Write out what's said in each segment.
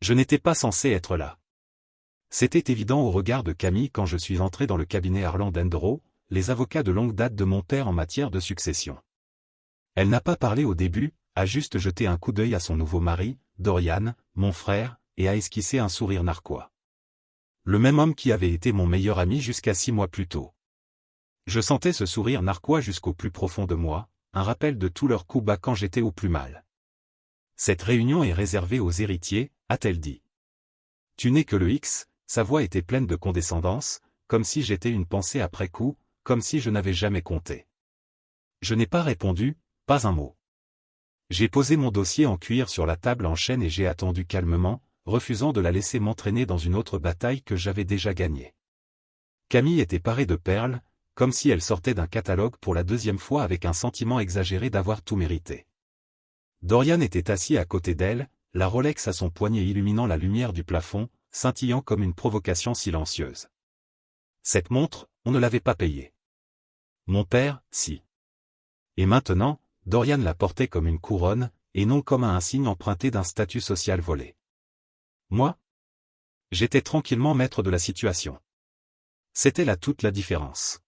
Je n'étais pas censé être là. C'était évident au regard de Camille quand je suis entré dans le cabinet Harland & Rowe, les avocats de longue date de mon père en matière de succession. Elle n'a pas parlé au début, a juste jeté un coup d'œil à son nouveau mari, Dorian, mon frère, et a esquissé un sourire narquois. Le même homme qui avait été mon meilleur ami jusqu'à 6 mois plus tôt. Je sentais ce sourire narquois jusqu'au plus profond de moi, un rappel de tous leurs coups bas quand j'étais au plus mal. Cette réunion est réservée aux héritiers, a-t-elle dit. Tu n'es que le X, sa voix était pleine de condescendance, comme si j'étais une pensée après coup, comme si je n'avais jamais compté. Je n'ai pas répondu, pas un mot. J'ai posé mon dossier en cuir sur la table en chêne et j'ai attendu calmement, refusant de la laisser m'entraîner dans une autre bataille que j'avais déjà gagnée. Camille était parée de perles, comme si elle sortait d'un catalogue pour la deuxième fois avec un sentiment exagéré d'avoir tout mérité. Dorian était assis à côté d'elle, la Rolex à son poignet illuminant la lumière du plafond, scintillant comme une provocation silencieuse. Cette montre, on ne l'avait pas payée. Mon père, si. Et maintenant, Dorian la portait comme une couronne, et non comme un signe emprunté d'un statut social volé. Moi? J'étais tranquillement maître de la situation. C'était là toute la différence.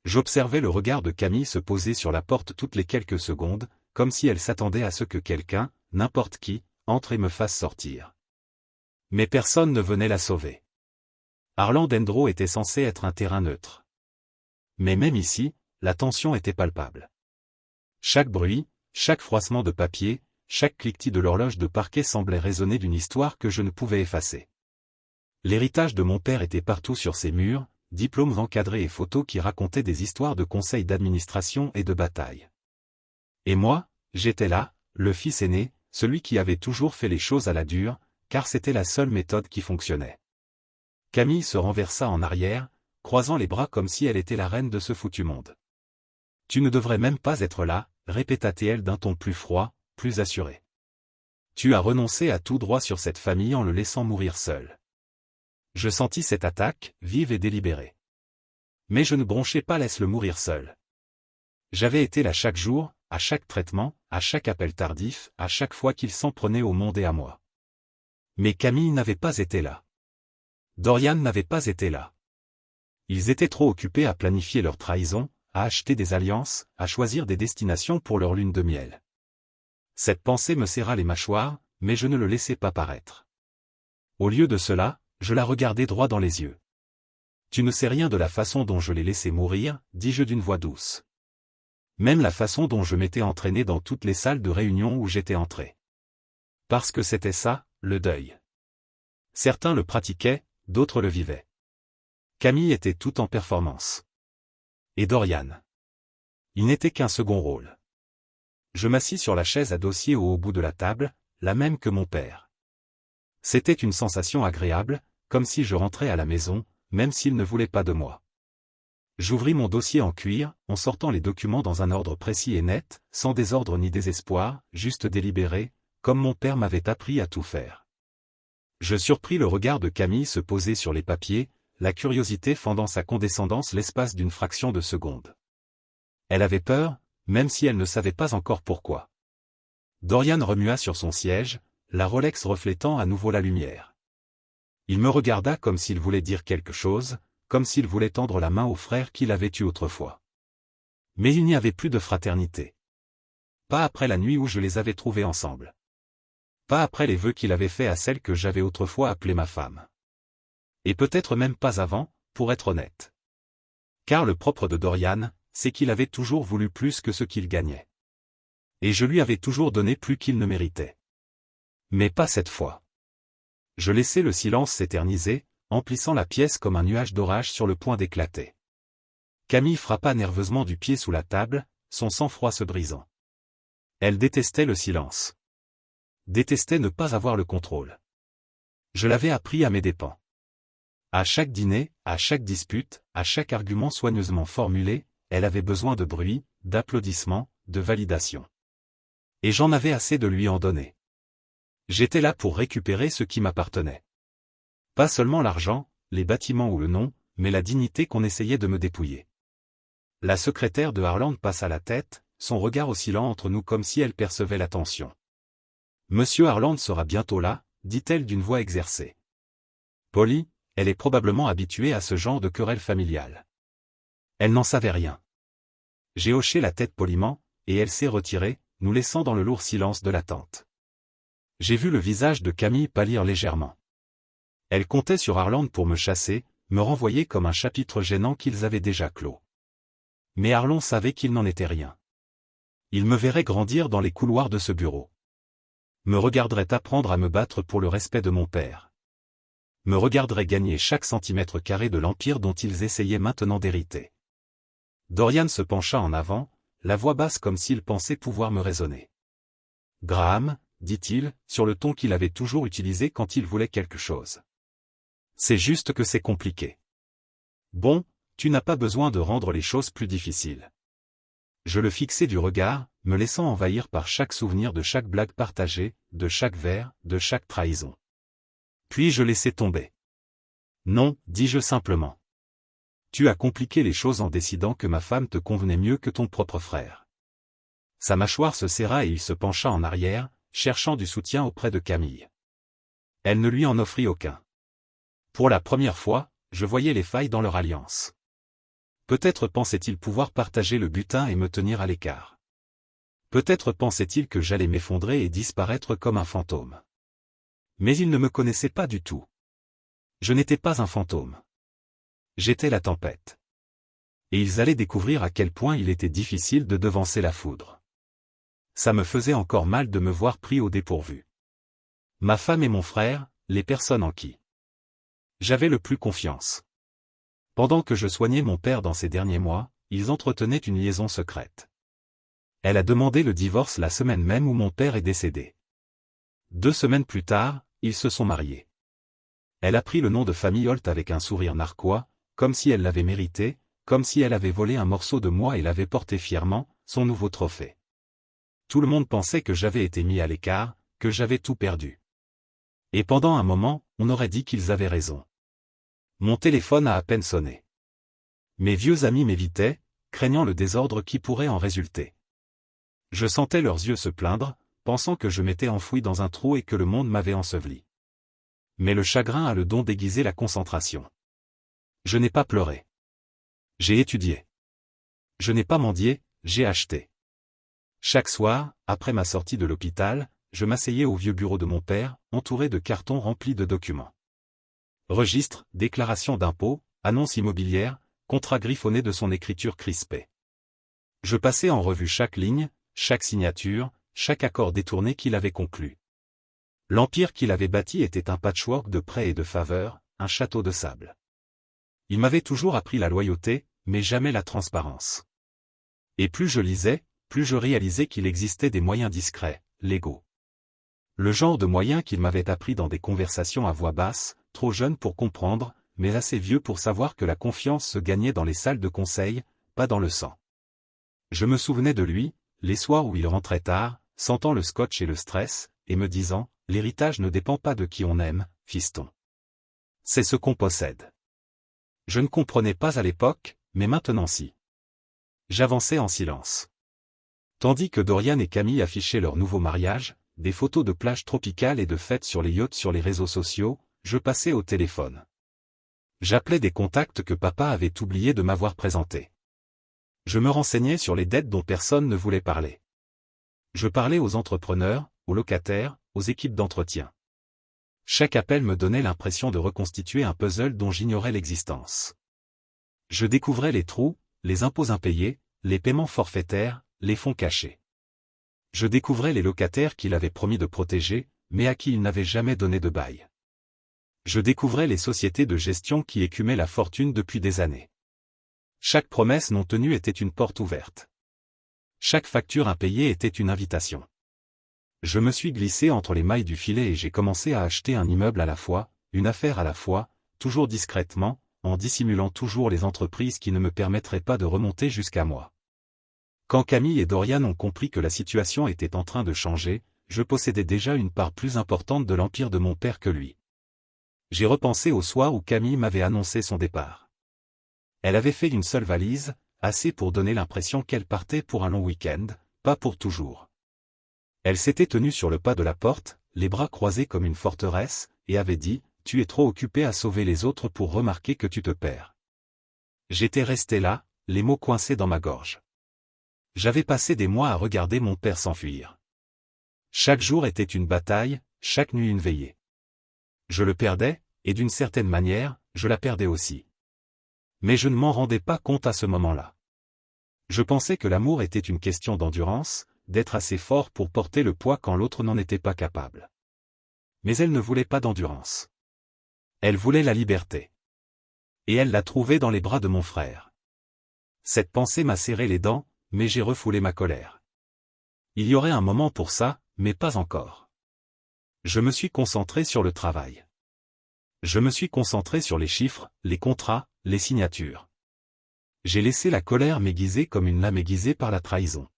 J'observais le regard de Camille se poser sur la porte toutes les quelques secondes, comme si elle s'attendait à ce que quelqu'un, n'importe qui, entre et me fasse sortir. Mais personne ne venait la sauver. Harland & Rowe était censé être un terrain neutre. Mais même ici, la tension était palpable. Chaque bruit, chaque froissement de papier, chaque cliquetis de l'horloge de parquet semblait résonner d'une histoire que je ne pouvais effacer. L'héritage de mon père était partout sur ses murs, diplômes encadrés et photos qui racontaient des histoires de conseils d'administration et de bataille. Et moi, j'étais là, le fils aîné, celui qui avait toujours fait les choses à la dure, car c'était la seule méthode qui fonctionnait. Camille se renversa en arrière, croisant les bras comme si elle était la reine de ce foutu monde. « Tu ne devrais même pas être là », répéta-t-elle d'un ton plus froid, plus assuré. « Tu as renoncé à tout droit sur cette famille en le laissant mourir seul. » Je sentis cette attaque, vive et délibérée. Mais je ne bronchais pas, laisse-le mourir seul. J'avais été là chaque jour, à chaque traitement, à chaque appel tardif, à chaque fois qu'il s'en prenait au monde et à moi. Mais Camille n'avait pas été là. Dorian n'avait pas été là. Ils étaient trop occupés à planifier leur trahison, à acheter des alliances, à choisir des destinations pour leur lune de miel. Cette pensée me serra les mâchoires, mais je ne le laissai pas paraître. Au lieu de cela, je la regardai droit dans les yeux. « Tu ne sais rien de la façon dont je l'ai laissé mourir, dis-je d'une voix douce. Même la façon dont je m'étais entraîné dans toutes les salles de réunion où j'étais entré. Parce que c'était ça, le deuil. Certains le pratiquaient, d'autres le vivaient. Camille était tout en performance. Et Dorian. Il n'était qu'un second rôle. Je m'assis sur la chaise à dossier au haut bout de la table, la même que mon père. C'était une sensation agréable, comme si je rentrais à la maison, même s'il ne voulait pas de moi. J'ouvris mon dossier en cuir, en sortant les documents dans un ordre précis et net, sans désordre ni désespoir, juste délibéré, comme mon père m'avait appris à tout faire. Je surpris le regard de Camille se poser sur les papiers, la curiosité fendant sa condescendance l'espace d'une fraction de seconde. Elle avait peur, même si elle ne savait pas encore pourquoi. Dorian remua sur son siège, la Rolex reflétant à nouveau la lumière. Il me regarda comme s'il voulait dire quelque chose, comme s'il voulait tendre la main au frère qu'il avait eu autrefois. Mais il n'y avait plus de fraternité. Pas après la nuit où je les avais trouvés ensemble. Pas après les vœux qu'il avait faits à celle que j'avais autrefois appelée ma femme. Et peut-être même pas avant, pour être honnête. Car le propre de Dorian, c'est qu'il avait toujours voulu plus que ce qu'il gagnait. Et je lui avais toujours donné plus qu'il ne méritait. Mais pas cette fois. Je laissai le silence s'éterniser, emplissant la pièce comme un nuage d'orage sur le point d'éclater. Camille frappa nerveusement du pied sous la table, son sang-froid se brisant. Elle détestait le silence. Détestait ne pas avoir le contrôle. Je l'avais appris à mes dépens. À chaque dîner, à chaque dispute, à chaque argument soigneusement formulé, elle avait besoin de bruit, d'applaudissements, de validation. Et j'en avais assez de lui en donner. J'étais là pour récupérer ce qui m'appartenait. Pas seulement l'argent, les bâtiments ou le nom, mais la dignité qu'on essayait de me dépouiller. La secrétaire de Harland passa la tête, son regard oscillant entre nous comme si elle percevait la tension. « Monsieur Harland sera bientôt là », dit-elle d'une voix exercée. Polly, elle est probablement habituée à ce genre de querelle familiale. Elle n'en savait rien. J'ai hoché la tête poliment, et elle s'est retirée, nous laissant dans le lourd silence de l'attente. J'ai vu le visage de Camille pâlir légèrement. Elle comptait sur Harland pour me chasser, me renvoyer comme un chapitre gênant qu'ils avaient déjà clos. Mais Harland savait qu'il n'en était rien. Il me verrait grandir dans les couloirs de ce bureau. Me regarderait apprendre à me battre pour le respect de mon père. Me regarderait gagner chaque centimètre carré de l'empire dont ils essayaient maintenant d'hériter. Dorian se pencha en avant, la voix basse comme s'il pensait pouvoir me raisonner. « Graham, dit-il, sur le ton qu'il avait toujours utilisé quand il voulait quelque chose. C'est juste que c'est compliqué. Bon, tu n'as pas besoin de rendre les choses plus difficiles. » Je le fixai du regard, me laissant envahir par chaque souvenir de chaque blague partagée, de chaque verre, de chaque trahison. Puis je laissai tomber. « Non, dis-je simplement. Tu as compliqué les choses en décidant que ma femme te convenait mieux que ton propre frère. » Sa mâchoire se serra et il se pencha en arrière, cherchant du soutien auprès de Camille. Elle ne lui en offrit aucun. Pour la première fois, je voyais les failles dans leur alliance. Peut-être pensait-il pouvoir partager le butin et me tenir à l'écart. Peut-être pensait-il que j'allais m'effondrer et disparaître comme un fantôme. Mais il ne me connaissait pas du tout. Je n'étais pas un fantôme. J'étais la tempête. Et ils allaient découvrir à quel point il était difficile de devancer la foudre. Ça me faisait encore mal de me voir pris au dépourvu. Ma femme et mon frère, les personnes en qui j'avais le plus confiance. Pendant que je soignais mon père dans ces derniers mois, ils entretenaient une liaison secrète. Elle a demandé le divorce la semaine même où mon père est décédé. 2 semaines plus tard, ils se sont mariés. Elle a pris le nom de famille Holt avec un sourire narquois, comme si elle l'avait mérité, comme si elle avait volé un morceau de moi et l'avait porté fièrement, son nouveau trophée. Tout le monde pensait que j'avais été mis à l'écart, que j'avais tout perdu. Et pendant un moment, on aurait dit qu'ils avaient raison. Mon téléphone a à peine sonné. Mes vieux amis m'évitaient, craignant le désordre qui pourrait en résulter. Je sentais leurs yeux se plaindre, pensant que je m'étais enfoui dans un trou et que le monde m'avait enseveli. Mais le chagrin a le don d'aiguiser la concentration. Je n'ai pas pleuré. J'ai étudié. Je n'ai pas mendié, j'ai acheté. Chaque soir, après ma sortie de l'hôpital, je m'asseyais au vieux bureau de mon père, entouré de cartons remplis de documents. Registres, déclarations d'impôts, annonces immobilières, contrats griffonnés de son écriture crispée. Je passais en revue chaque ligne, chaque signature, chaque accord détourné qu'il avait conclu. L'empire qu'il avait bâti était un patchwork de prêts et de faveurs, un château de sable. Il m'avait toujours appris la loyauté, mais jamais la transparence. Et plus je lisais, plus je réalisais qu'il existait des moyens discrets, légaux. Le genre de moyens qu'il m'avait appris dans des conversations à voix basse, trop jeune pour comprendre, mais assez vieux pour savoir que la confiance se gagnait dans les salles de conseil, pas dans le sang. Je me souvenais de lui, les soirs où il rentrait tard, sentant le scotch et le stress, et me disant, l'héritage ne dépend pas de qui on aime, fiston. C'est ce qu'on possède. Je ne comprenais pas à l'époque, mais maintenant si. J'avançais en silence. Tandis que Dorian et Camille affichaient leur nouveau mariage, des photos de plages tropicales et de fêtes sur les yachts sur les réseaux sociaux, je passais au téléphone. J'appelais des contacts que papa avait oublié de m'avoir présentés. Je me renseignais sur les dettes dont personne ne voulait parler. Je parlais aux entrepreneurs, aux locataires, aux équipes d'entretien. Chaque appel me donnait l'impression de reconstituer un puzzle dont j'ignorais l'existence. Je découvrais les trous, les impôts impayés, les paiements forfaitaires, les fonds cachés. Je découvrais les locataires qu'il avait promis de protéger, mais à qui il n'avait jamais donné de bail. Je découvrais les sociétés de gestion qui écumaient la fortune depuis des années. Chaque promesse non tenue était une porte ouverte. Chaque facture impayée était une invitation. Je me suis glissé entre les mailles du filet et j'ai commencé à acheter un immeuble à la fois, une affaire à la fois, toujours discrètement, en dissimulant toujours les entreprises qui ne me permettraient pas de remonter jusqu'à moi. Quand Camille et Dorian ont compris que la situation était en train de changer, je possédais déjà une part plus importante de l'empire de mon père que lui. J'ai repensé au soir où Camille m'avait annoncé son départ. Elle avait fait une seule valise, assez pour donner l'impression qu'elle partait pour un long week-end, pas pour toujours. Elle s'était tenue sur le pas de la porte, les bras croisés comme une forteresse, et avait dit, « Tu es trop occupé à sauver les autres pour remarquer que tu te perds. » J'étais resté là, les mots coincés dans ma gorge. J'avais passé des mois à regarder mon père s'enfuir. Chaque jour était une bataille, chaque nuit une veillée. Je le perdais, et d'une certaine manière, je la perdais aussi. Mais je ne m'en rendais pas compte à ce moment-là. Je pensais que l'amour était une question d'endurance, d'être assez fort pour porter le poids quand l'autre n'en était pas capable. Mais elle ne voulait pas d'endurance. Elle voulait la liberté. Et elle l'a trouvée dans les bras de mon frère. Cette pensée m'a serré les dents, mais j'ai refoulé ma colère. Il y aurait un moment pour ça, mais pas encore. Je me suis concentré sur le travail. Je me suis concentré sur les chiffres, les contrats, les signatures. J'ai laissé la colère m'aiguiser comme une lame aiguisée par la trahison.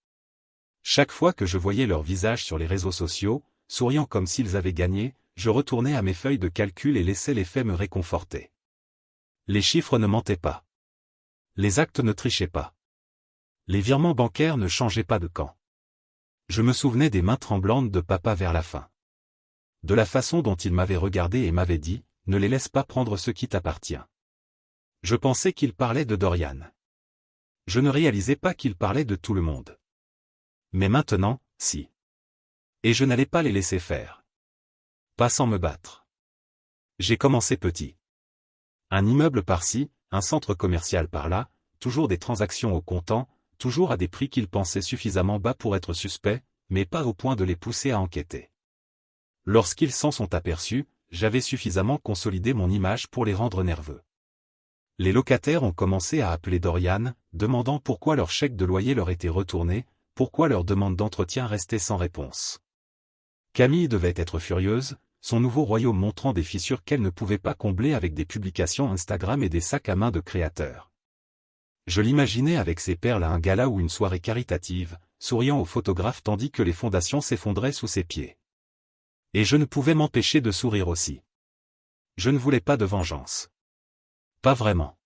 Chaque fois que je voyais leur visage sur les réseaux sociaux, souriant comme s'ils avaient gagné, je retournais à mes feuilles de calcul et laissais les faits me réconforter. Les chiffres ne mentaient pas. Les actes ne trichaient pas. Les virements bancaires ne changeaient pas de camp. Je me souvenais des mains tremblantes de papa vers la fin. De la façon dont il m'avait regardé et m'avait dit, « Ne les laisse pas prendre ce qui t'appartient. » Je pensais qu'il parlait de Dorian. Je ne réalisais pas qu'il parlait de tout le monde. Mais maintenant, si. Et je n'allais pas les laisser faire. Pas sans me battre. J'ai commencé petit. Un immeuble par-ci, un centre commercial par-là, toujours des transactions au comptant, toujours à des prix qu'ils pensaient suffisamment bas pour être suspects, mais pas au point de les pousser à enquêter. Lorsqu'ils s'en sont aperçus, j'avais suffisamment consolidé mon image pour les rendre nerveux. Les locataires ont commencé à appeler Dorian, demandant pourquoi leur chèque de loyer leur était retourné, pourquoi leur demande d'entretien restait sans réponse. Camille devait être furieuse, son nouveau royaume montrant des fissures qu'elle ne pouvait pas combler avec des publications Instagram et des sacs à main de créateurs. Je l'imaginais avec ses perles à un gala ou une soirée caritative, souriant aux photographes tandis que les fondations s'effondraient sous ses pieds. Et je ne pouvais m'empêcher de sourire aussi. Je ne voulais pas de vengeance. Pas vraiment.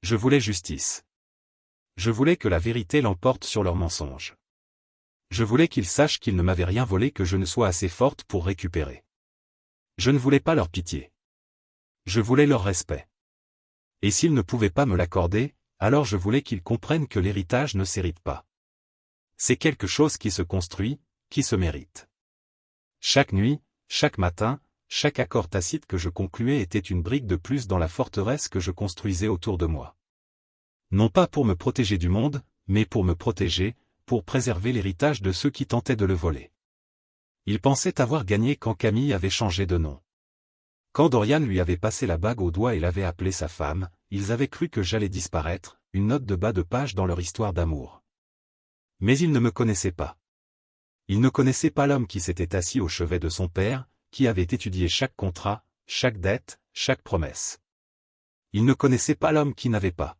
Je voulais justice. Je voulais que la vérité l'emporte sur leurs mensonges. Je voulais qu'ils sachent qu'ils ne m'avaient rien volé, que je ne sois assez forte pour récupérer. Je ne voulais pas leur pitié. Je voulais leur respect. Et s'ils ne pouvaient pas me l'accorder, alors je voulais qu'ils comprennent que l'héritage ne s'hérite pas. C'est quelque chose qui se construit, qui se mérite. Chaque nuit, chaque matin, chaque accord tacite que je concluais était une brique de plus dans la forteresse que je construisais autour de moi. Non pas pour me protéger du monde, mais pour me protéger, pour préserver l'héritage de ceux qui tentaient de le voler. Il pensait avoir gagné quand Camille avait changé de nom. Quand Dorian lui avait passé la bague au doigt et l'avait appelée sa femme, ils avaient cru que j'allais disparaître, une note de bas de page dans leur histoire d'amour. Mais ils ne me connaissaient pas. Ils ne connaissaient pas l'homme qui s'était assis au chevet de son père, qui avait étudié chaque contrat, chaque dette, chaque promesse. Ils ne connaissaient pas l'homme qui n'avait pas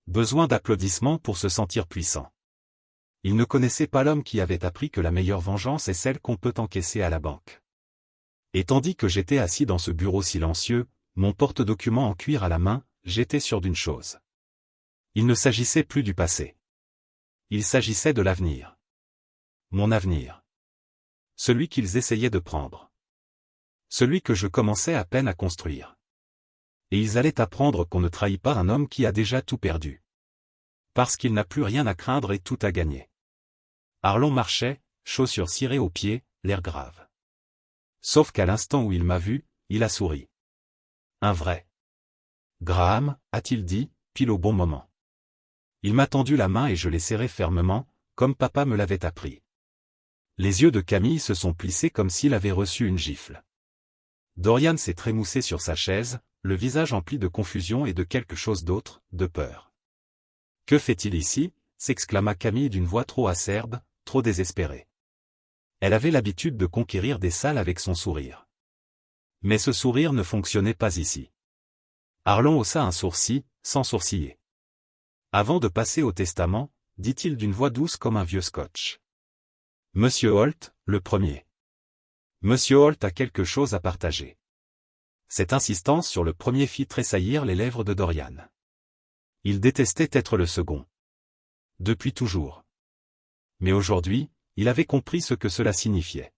besoin d'applaudissements pour se sentir puissant. Ils ne connaissaient pas l'homme qui avait appris que la meilleure vengeance est celle qu'on peut encaisser à la banque. Et tandis que j'étais assis dans ce bureau silencieux, mon porte-document en cuir à la main, j'étais sûr d'une chose. Il ne s'agissait plus du passé. Il s'agissait de l'avenir. Mon avenir. Celui qu'ils essayaient de prendre. Celui que je commençais à peine à construire. Et ils allaient apprendre qu'on ne trahit pas un homme qui a déjà tout perdu. Parce qu'il n'a plus rien à craindre et tout à gagner. Arlon marchait, chaussures cirées aux pieds, l'air grave. Sauf qu'à l'instant où il m'a vu, il a souri. Un vrai. Graham, a-t-il dit, pile au bon moment. Il m'a tendu la main et je l'ai serrée fermement, comme papa me l'avait appris. Les yeux de Camille se sont plissés comme s'il avait reçu une gifle. Dorian s'est trémoussé sur sa chaise, le visage empli de confusion et de quelque chose d'autre, de peur. « Que fait-il ici » s'exclama Camille d'une voix trop acerbe, trop désespérée. Elle avait l'habitude de conquérir des salles avec son sourire. Mais ce sourire ne fonctionnait pas ici. Arlon haussa un sourcil, sans sourciller. Avant de passer au testament, dit-il d'une voix douce comme un vieux scotch. Monsieur Holt, le premier. Monsieur Holt a quelque chose à partager. Cette insistance sur le premier fit tressaillir les lèvres de Dorian. Il détestait être le second. Depuis toujours. Mais aujourd'hui, il avait compris ce que cela signifiait.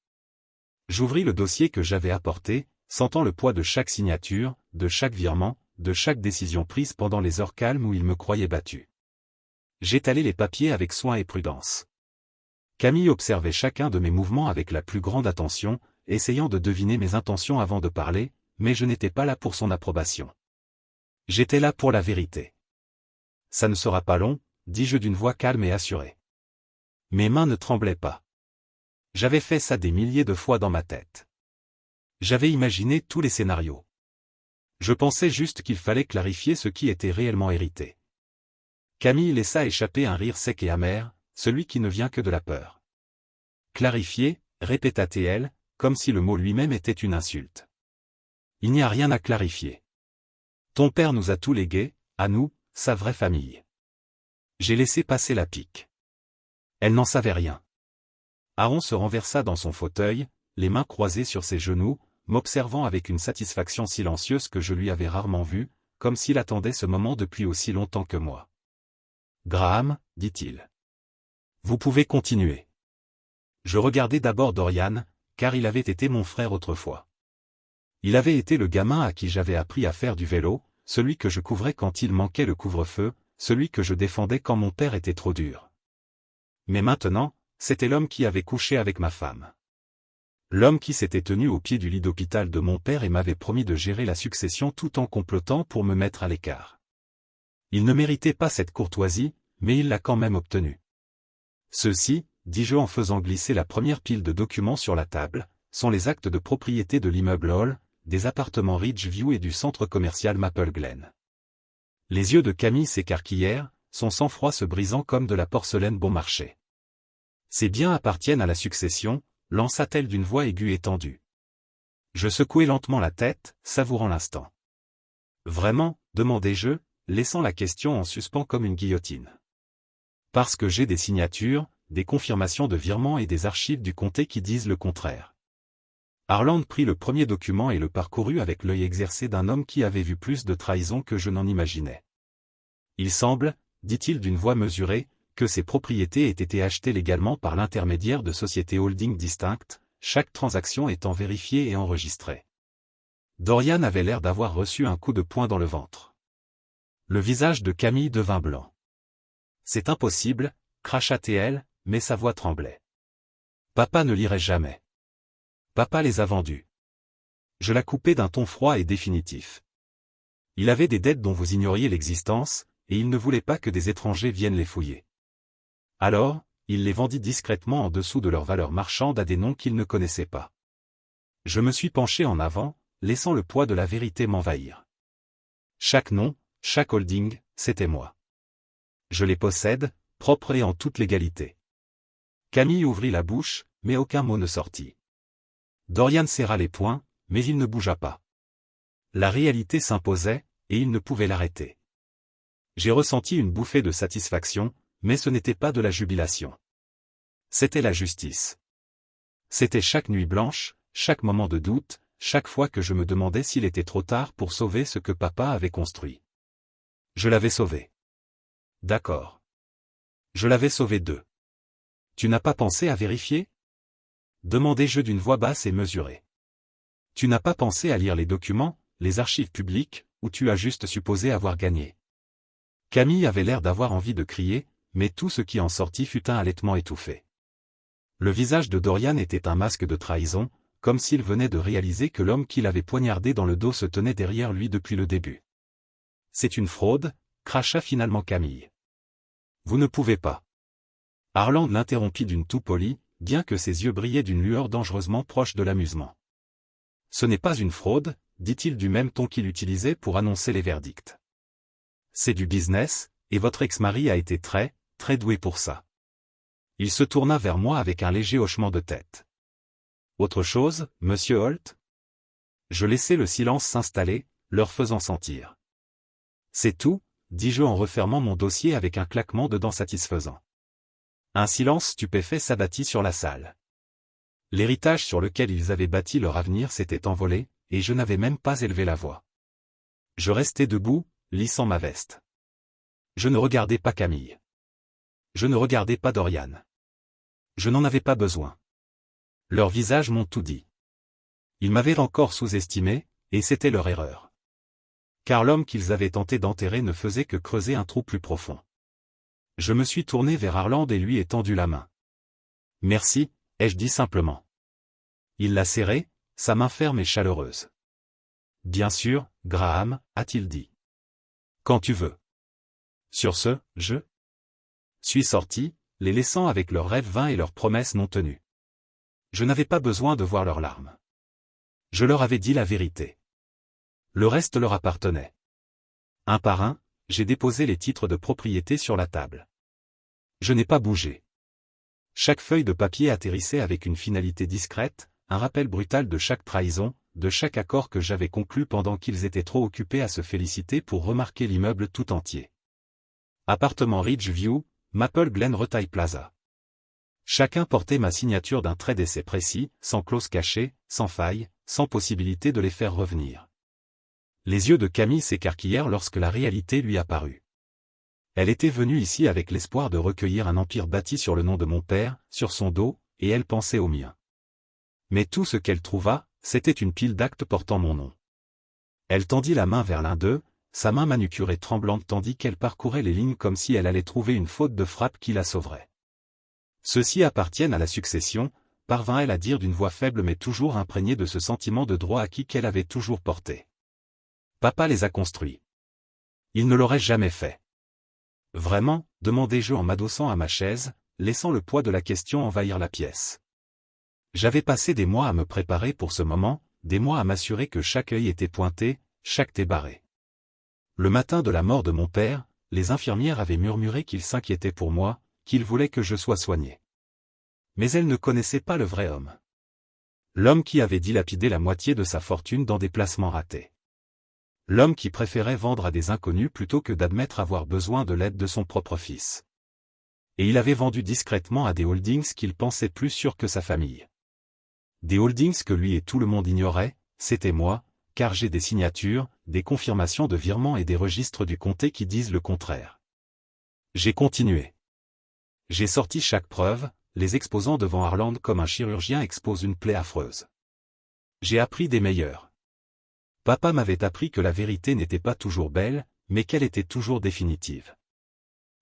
J'ouvris le dossier que j'avais apporté, sentant le poids de chaque signature, de chaque virement, de chaque décision prise pendant les heures calmes où il me croyait battu. J'étalai les papiers avec soin et prudence. Camille observait chacun de mes mouvements avec la plus grande attention, essayant de deviner mes intentions avant de parler, mais je n'étais pas là pour son approbation. J'étais là pour la vérité. Ça ne sera pas long, dis-je d'une voix calme et assurée. Mes mains ne tremblaient pas. J'avais fait ça des milliers de fois dans ma tête. J'avais imaginé tous les scénarios. Je pensais juste qu'il fallait clarifier ce qui était réellement hérité. Camille laissa échapper un rire sec et amer, celui qui ne vient que de la peur. Clarifier, répéta-t-elle, comme si le mot lui-même était une insulte. Il n'y a rien à clarifier. Ton père nous a tout légué, à nous, sa vraie famille. J'ai laissé passer la pique. Elle n'en savait rien. Aaron se renversa dans son fauteuil, les mains croisées sur ses genoux, m'observant avec une satisfaction silencieuse que je lui avais rarement vue, comme s'il attendait ce moment depuis aussi longtemps que moi. Graham, dit-il. Vous pouvez continuer. Je regardai d'abord Dorian, car il avait été mon frère autrefois. Il avait été le gamin à qui j'avais appris à faire du vélo, celui que je couvrais quand il manquait le couvre-feu, celui que je défendais quand mon père était trop dur. Mais maintenant, c'était l'homme qui avait couché avec ma femme. L'homme qui s'était tenu au pied du lit d'hôpital de mon père et m'avait promis de gérer la succession tout en complotant pour me mettre à l'écart. Il ne méritait pas cette courtoisie, mais il l'a quand même obtenue. Ceux-ci, dis-je en faisant glisser la première pile de documents sur la table, sont les actes de propriété de l'immeuble Hall, des appartements Ridgeview et du centre commercial Maple Glen. Les yeux de Camille s'écarquillèrent, son sang-froid se brisant comme de la porcelaine bon marché. Ces biens appartiennent à la succession, lança-t-elle d'une voix aiguë et tendue. Je secouai lentement la tête, savourant l'instant. Vraiment, demandai-je, laissant la question en suspens comme une guillotine. Parce que j'ai des signatures, des confirmations de virements et des archives du comté qui disent le contraire. Harland prit le premier document et le parcourut avec l'œil exercé d'un homme qui avait vu plus de trahison que je n'en imaginais. Il semble, dit-il d'une voix mesurée, que ces propriétés aient été achetées légalement par l'intermédiaire de sociétés holding distinctes, chaque transaction étant vérifiée et enregistrée. Dorian avait l'air d'avoir reçu un coup de poing dans le ventre. Le visage de Camille devint blanc. C'est impossible, cracha-t-elle, mais sa voix tremblait. Papa ne lirait jamais. Papa les a vendus. Je la coupai d'un ton froid et définitif. Il avait des dettes dont vous ignoriez l'existence, et il ne voulait pas que des étrangers viennent les fouiller. Alors, il les vendit discrètement en dessous de leur valeur marchande à des noms qu'il ne connaissait pas. Je me suis penché en avant, laissant le poids de la vérité m'envahir. Chaque nom, chaque holding, c'était moi. Je les possède, propres et en toute légalité. Camille ouvrit la bouche, mais aucun mot ne sortit. Dorian serra les poings, mais il ne bougea pas. La réalité s'imposait, et il ne pouvait l'arrêter. J'ai ressenti une bouffée de satisfaction, mais ce n'était pas de la jubilation. C'était la justice. C'était chaque nuit blanche, chaque moment de doute, chaque fois que je me demandais s'il était trop tard pour sauver ce que papa avait construit. Je l'avais sauvé. D'accord. Je l'avais sauvé d'eux. Tu n'as pas pensé à vérifier ? Demandai-je d'une voix basse et mesurée. Tu n'as pas pensé à lire les documents, les archives publiques, ou tu as juste supposé avoir gagné ? Camille avait l'air d'avoir envie de crier, mais tout ce qui en sortit fut un halètement étouffé. Le visage de Dorian était un masque de trahison, comme s'il venait de réaliser que l'homme qui l'avait poignardé dans le dos se tenait derrière lui depuis le début. C'est une fraude, cracha finalement Camille. Vous ne pouvez pas. Harland l'interrompit d'une toux polie, bien que ses yeux brillaient d'une lueur dangereusement proche de l'amusement. Ce n'est pas une fraude, dit-il du même ton qu'il utilisait pour annoncer les verdicts. C'est du business, et votre ex-mari a été très doué pour ça. Il se tourna vers moi avec un léger hochement de tête. Autre chose, monsieur Holt ? Je laissai le silence s'installer, leur faisant sentir. C'est tout, dis-je en refermant mon dossier avec un claquement de dents satisfaisant. Un silence stupéfait s'abattit sur la salle. L'héritage sur lequel ils avaient bâti leur avenir s'était envolé, et je n'avais même pas élevé la voix. Je restai debout, lissant ma veste. Je ne regardais pas Camille. Je ne regardais pas Dorian. Je n'en avais pas besoin. Leurs visages m'ont tout dit. Ils m'avaient encore sous-estimé, et c'était leur erreur. Car l'homme qu'ils avaient tenté d'enterrer ne faisait que creuser un trou plus profond. Je me suis tourné vers Harland et lui ai tendu la main. « Merci », ai-je dit simplement. Il l'a serré, sa main ferme et chaleureuse. « Bien sûr, Graham », a-t-il dit. « Quand tu veux. » Sur ce, je suis sorti, les laissant avec leurs rêves vains et leurs promesses non tenues. Je n'avais pas besoin de voir leurs larmes. Je leur avais dit la vérité. Le reste leur appartenait. Un par un, j'ai déposé les titres de propriété sur la table. Je n'ai pas bougé. Chaque feuille de papier atterrissait avec une finalité discrète, un rappel brutal de chaque trahison, de chaque accord que j'avais conclu pendant qu'ils étaient trop occupés à se féliciter pour remarquer l'immeuble tout entier. Appartement Ridgeview, Maple Glen Retail Plaza. Chacun portait ma signature d'un trait d'essai précis, sans clause cachée, sans faille, sans possibilité de les faire revenir. Les yeux de Camille s'écarquillèrent lorsque la réalité lui apparut. Elle était venue ici avec l'espoir de recueillir un empire bâti sur le nom de mon père, sur son dos, et elle pensait au mien. Mais tout ce qu'elle trouva, c'était une pile d'actes portant mon nom. Elle tendit la main vers l'un d'eux, sa main manucurée tremblante tandis qu'elle parcourait les lignes comme si elle allait trouver une faute de frappe qui la sauverait. Ceux-ci appartiennent à la succession, parvint-elle à dire d'une voix faible mais toujours imprégnée de ce sentiment de droit acquis qu'elle avait toujours porté. Papa les a construits. Il ne l'aurait jamais fait. Vraiment, demandai-je en m'adossant à ma chaise, laissant le poids de la question envahir la pièce. J'avais passé des mois à me préparer pour ce moment, des mois à m'assurer que chaque œil était pointé, chaque thé barré. Le matin de la mort de mon père, les infirmières avaient murmuré qu'ils s'inquiétaient pour moi, qu'ils voulaient que je sois soigné. Mais elles ne connaissaient pas le vrai homme. L'homme qui avait dilapidé la moitié de sa fortune dans des placements ratés. L'homme qui préférait vendre à des inconnus plutôt que d'admettre avoir besoin de l'aide de son propre fils. Et il avait vendu discrètement à des holdings qu'il pensait plus sûrs que sa famille. Des holdings que lui et tout le monde ignorait, c'était moi, car j'ai des signatures, des confirmations de virements et des registres du comté qui disent le contraire. J'ai continué. J'ai sorti chaque preuve, les exposant devant Harland comme un chirurgien expose une plaie affreuse. J'ai appris des meilleurs. Papa m'avait appris que la vérité n'était pas toujours belle, mais qu'elle était toujours définitive.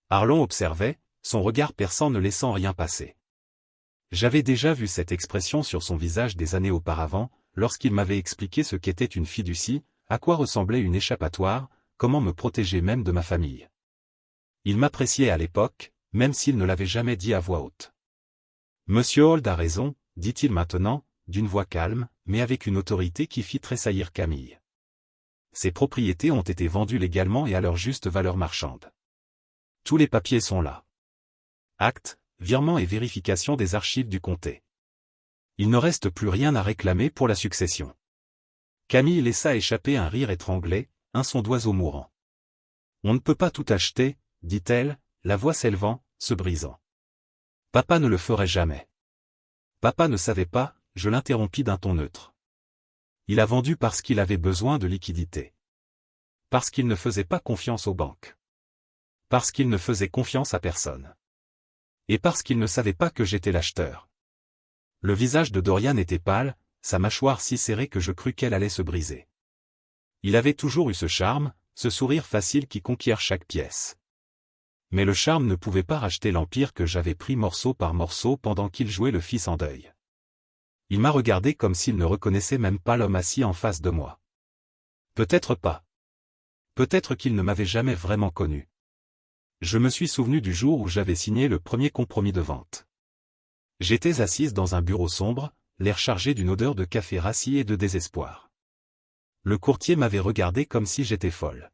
Harland observait, son regard perçant ne laissant rien passer. J'avais déjà vu cette expression sur son visage des années auparavant, lorsqu'il m'avait expliqué ce qu'était une fiducie, à quoi ressemblait une échappatoire, comment me protéger même de ma famille. Il m'appréciait à l'époque, même s'il ne l'avait jamais dit à voix haute. Monsieur Holt a raison, dit-il maintenant, d'une voix calme, mais avec une autorité qui fit tressaillir Camille. Ces propriétés ont été vendues légalement et à leur juste valeur marchande. Tous les papiers sont là. Actes, virements et vérification des archives du comté. Il ne reste plus rien à réclamer pour la succession. Camille laissa échapper un rire étranglé, un son d'oiseau mourant. On ne peut pas tout acheter, dit-elle, la voix s'élevant, se brisant. Papa ne le ferait jamais. Papa ne savait pas, je l'interrompis d'un ton neutre. Il a vendu parce qu'il avait besoin de liquidités. Parce qu'il ne faisait pas confiance aux banques. Parce qu'il ne faisait confiance à personne. Et parce qu'il ne savait pas que j'étais l'acheteur. Le visage de Dorian était pâle, sa mâchoire si serrée que je crus qu'elle allait se briser. Il avait toujours eu ce charme, ce sourire facile qui conquiert chaque pièce. Mais le charme ne pouvait pas racheter l'empire que j'avais pris morceau par morceau pendant qu'il jouait le fils en deuil. Il m'a regardé comme s'il ne reconnaissait même pas l'homme assis en face de moi. Peut-être pas. Peut-être qu'il ne m'avait jamais vraiment connu. Je me suis souvenu du jour où j'avais signé le premier compromis de vente. J'étais assise dans un bureau sombre, l'air chargé d'une odeur de café rassis et de désespoir. Le courtier m'avait regardé comme si j'étais folle.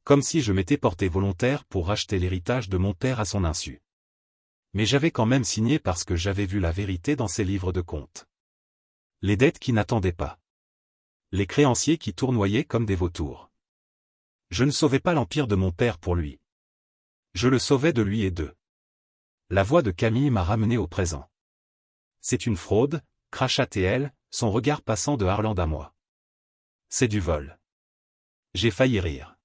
Comme si je m'étais porté volontaire pour racheter l'héritage de mon père à son insu. Mais j'avais quand même signé parce que j'avais vu la vérité dans ses livres de comptes. Les dettes qui n'attendaient pas. Les créanciers qui tournoyaient comme des vautours. Je ne sauvais pas l'empire de mon père pour lui. Je le sauvais de lui et d'eux. La voix de Camille m'a ramené au présent. C'est une fraude, cracha-t-elle, son regard passant de Harland à moi. C'est du vol. J'ai failli rire.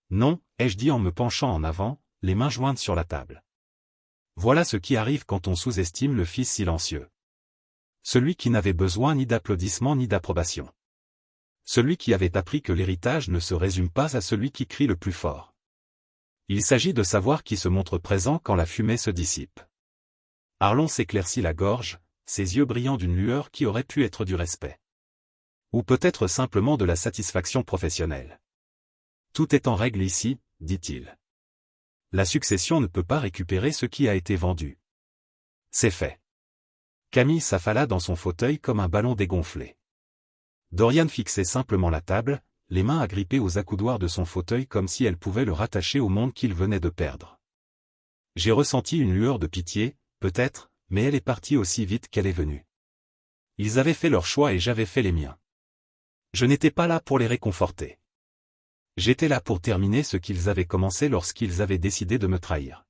Non, ai-je dit en me penchant en avant, les mains jointes sur la table. Voilà ce qui arrive quand on sous-estime le fils silencieux. Celui qui n'avait besoin ni d'applaudissements ni d'approbation. Celui qui avait appris que l'héritage ne se résume pas à celui qui crie le plus fort. Il s'agit de savoir qui se montre présent quand la fumée se dissipe. Arlon s'éclaircit la gorge, ses yeux brillant d'une lueur qui aurait pu être du respect. Ou peut-être simplement de la satisfaction professionnelle. Tout est en règle ici, dit-il. La succession ne peut pas récupérer ce qui a été vendu. C'est fait. Camille s'affala dans son fauteuil comme un ballon dégonflé. Dorian fixait simplement la table, les mains agrippées aux accoudoirs de son fauteuil comme si elle pouvait le rattacher au monde qu'il venait de perdre. J'ai ressenti une lueur de pitié, peut-être, mais elle est partie aussi vite qu'elle est venue. Ils avaient fait leur choix et j'avais fait les miens. Je n'étais pas là pour les réconforter. J'étais là pour terminer ce qu'ils avaient commencé lorsqu'ils avaient décidé de me trahir.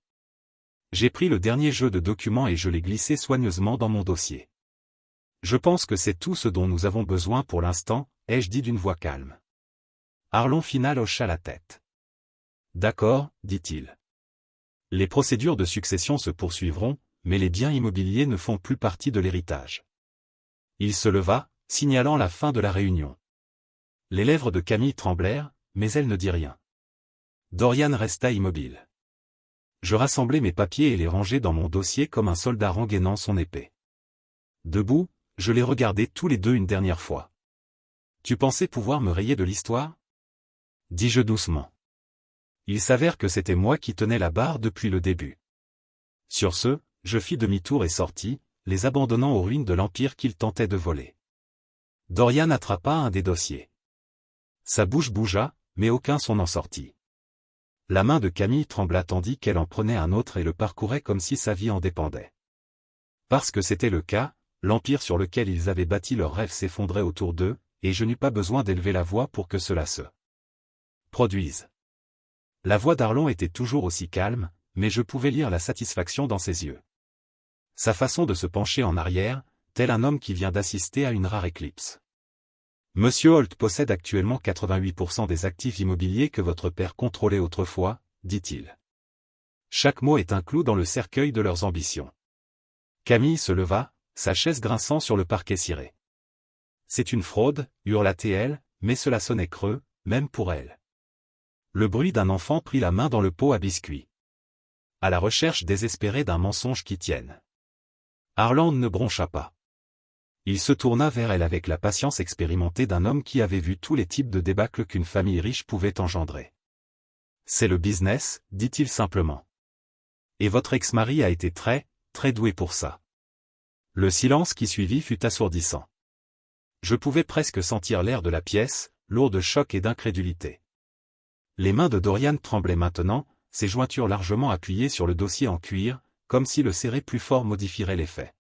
J'ai pris le dernier jeu de documents et je l'ai glissé soigneusement dans mon dossier. Je pense que c'est tout ce dont nous avons besoin pour l'instant, ai-je dit d'une voix calme. Arlon Final hocha la tête. D'accord, dit-il. Les procédures de succession se poursuivront, mais les biens immobiliers ne font plus partie de l'héritage. Il se leva, signalant la fin de la réunion. Les lèvres de Camille tremblèrent, mais elle ne dit rien. Dorian resta immobile. Je rassemblai mes papiers et les rangeai dans mon dossier comme un soldat rengainant son épée. Debout, je les regardai tous les deux une dernière fois. Tu pensais pouvoir me rayer de l'histoire ? Dis-je doucement. Il s'avère que c'était moi qui tenais la barre depuis le début. Sur ce, je fis demi-tour et sortis, les abandonnant aux ruines de l'empire qu'ils tentaient de voler. Dorian attrapa un des dossiers. Sa bouche bougea, mais aucun son n'en sortit. La main de Camille trembla tandis qu'elle en prenait un autre et le parcourait comme si sa vie en dépendait. Parce que c'était le cas, l'empire sur lequel ils avaient bâti leurs rêves s'effondrait autour d'eux, et je n'eus pas besoin d'élever la voix pour que cela se produise. La voix d'Arlon était toujours aussi calme, mais je pouvais lire la satisfaction dans ses yeux. Sa façon de se pencher en arrière, tel un homme qui vient d'assister à une rare éclipse. Monsieur Holt possède actuellement 88% des actifs immobiliers que votre père contrôlait autrefois, dit-il. Chaque mot est un clou dans le cercueil de leurs ambitions. Camille se leva, sa chaise grinçant sur le parquet ciré. C'est une fraude, hurla-t-elle, mais cela sonnait creux, même pour elle. Le bruit d'un enfant prit la main dans le pot à biscuits. À la recherche désespérée d'un mensonge qui tienne. Arland ne broncha pas. Il se tourna vers elle avec la patience expérimentée d'un homme qui avait vu tous les types de débâcles qu'une famille riche pouvait engendrer. C'est le business, dit-il simplement. Et votre ex-mari a été très doué pour ça. Le silence qui suivit fut assourdissant. Je pouvais presque sentir l'air de la pièce, lourd de choc et d'incrédulité. Les mains de Dorian tremblaient maintenant, ses jointures largement appuyées sur le dossier en cuir, comme si le serrer plus fort modifierait l'effet.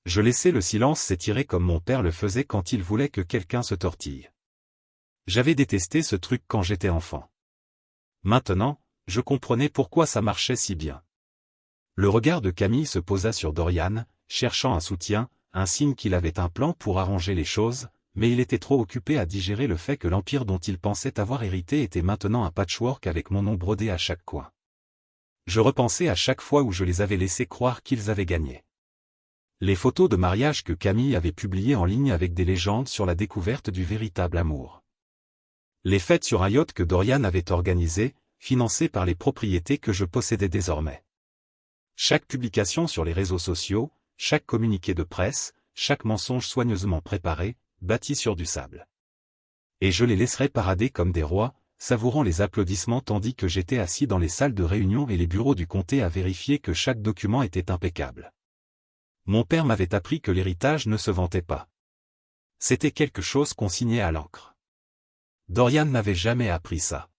Je laissai le silence s'étirer comme mon père le faisait quand il voulait que quelqu'un se tortille. J'avais détesté ce truc quand j'étais enfant. Maintenant, je comprenais pourquoi ça marchait si bien. Le regard de Camille se posa sur Dorian, cherchant un soutien, un signe qu'il avait un plan pour arranger les choses, mais il était trop occupé à digérer le fait que l'empire dont il pensait avoir hérité était maintenant un patchwork avec mon nom brodé à chaque coin. Je repensais à chaque fois où je les avais laissés croire qu'ils avaient gagné. Les photos de mariage que Camille avait publiées en ligne avec des légendes sur la découverte du véritable amour. Les fêtes sur un yacht que Dorian avait organisé, financées par les propriétés que je possédais désormais. Chaque publication sur les réseaux sociaux, chaque communiqué de presse, chaque mensonge soigneusement préparé, bâti sur du sable. Et je les laisserais parader comme des rois, savourant les applaudissements tandis que j'étais assis dans les salles de réunion et les bureaux du comté à vérifier que chaque document était impeccable. Mon père m'avait appris que l'héritage ne se vantait pas. C'était quelque chose qu'on signait à l'encre. Dorian n'avait jamais appris ça.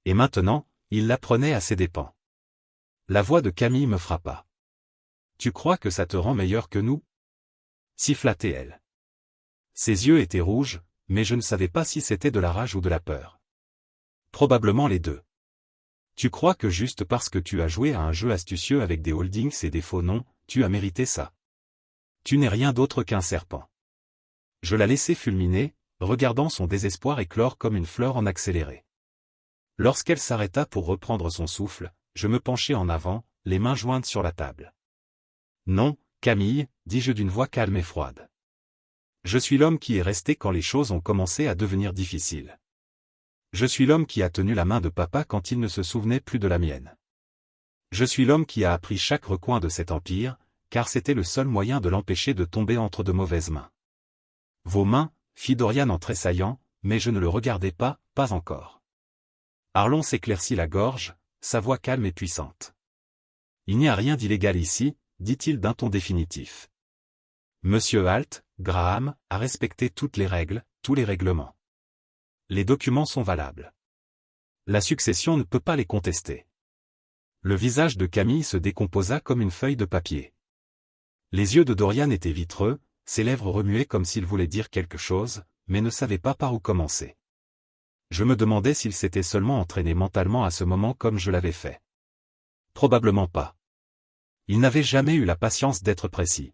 Et maintenant, il l'apprenait à ses dépens. La voix de Camille me frappa. Tu crois que ça te rend meilleur que nous ? Siffla-t-elle. Ses yeux étaient rouges, mais je ne savais pas si c'était de la rage ou de la peur. Probablement les deux. Tu crois que juste parce que tu as joué à un jeu astucieux avec des holdings et des faux noms, tu as mérité ça. Tu n'es rien d'autre qu'un serpent. Je la laissai fulminer, regardant son désespoir éclore comme une fleur en accéléré. Lorsqu'elle s'arrêta pour reprendre son souffle, je me penchai en avant, les mains jointes sur la table. Non, Camille, dis-je d'une voix calme et froide. Je suis l'homme qui est resté quand les choses ont commencé à devenir difficiles. Je suis l'homme qui a tenu la main de papa quand il ne se souvenait plus de la mienne. Je suis l'homme qui a appris chaque recoin de cet empire, car c'était le seul moyen de l'empêcher de tomber entre de mauvaises mains. Vos mains, fit Dorian en tressaillant, mais je ne le regardais pas, pas encore. Arlon s'éclaircit la gorge, sa voix calme et puissante. Il n'y a rien d'illégal ici, dit-il d'un ton définitif. Monsieur Halt, Graham, a respecté toutes les règles, tous les règlements. Les documents sont valables. La succession ne peut pas les contester. Le visage de Camille se décomposa comme une feuille de papier. Les yeux de Dorian étaient vitreux, ses lèvres remuaient comme s'il voulait dire quelque chose, mais ne savait pas par où commencer. Je me demandais s'il s'était seulement entraîné mentalement à ce moment comme je l'avais fait. Probablement pas. Il n'avait jamais eu la patience d'être précis.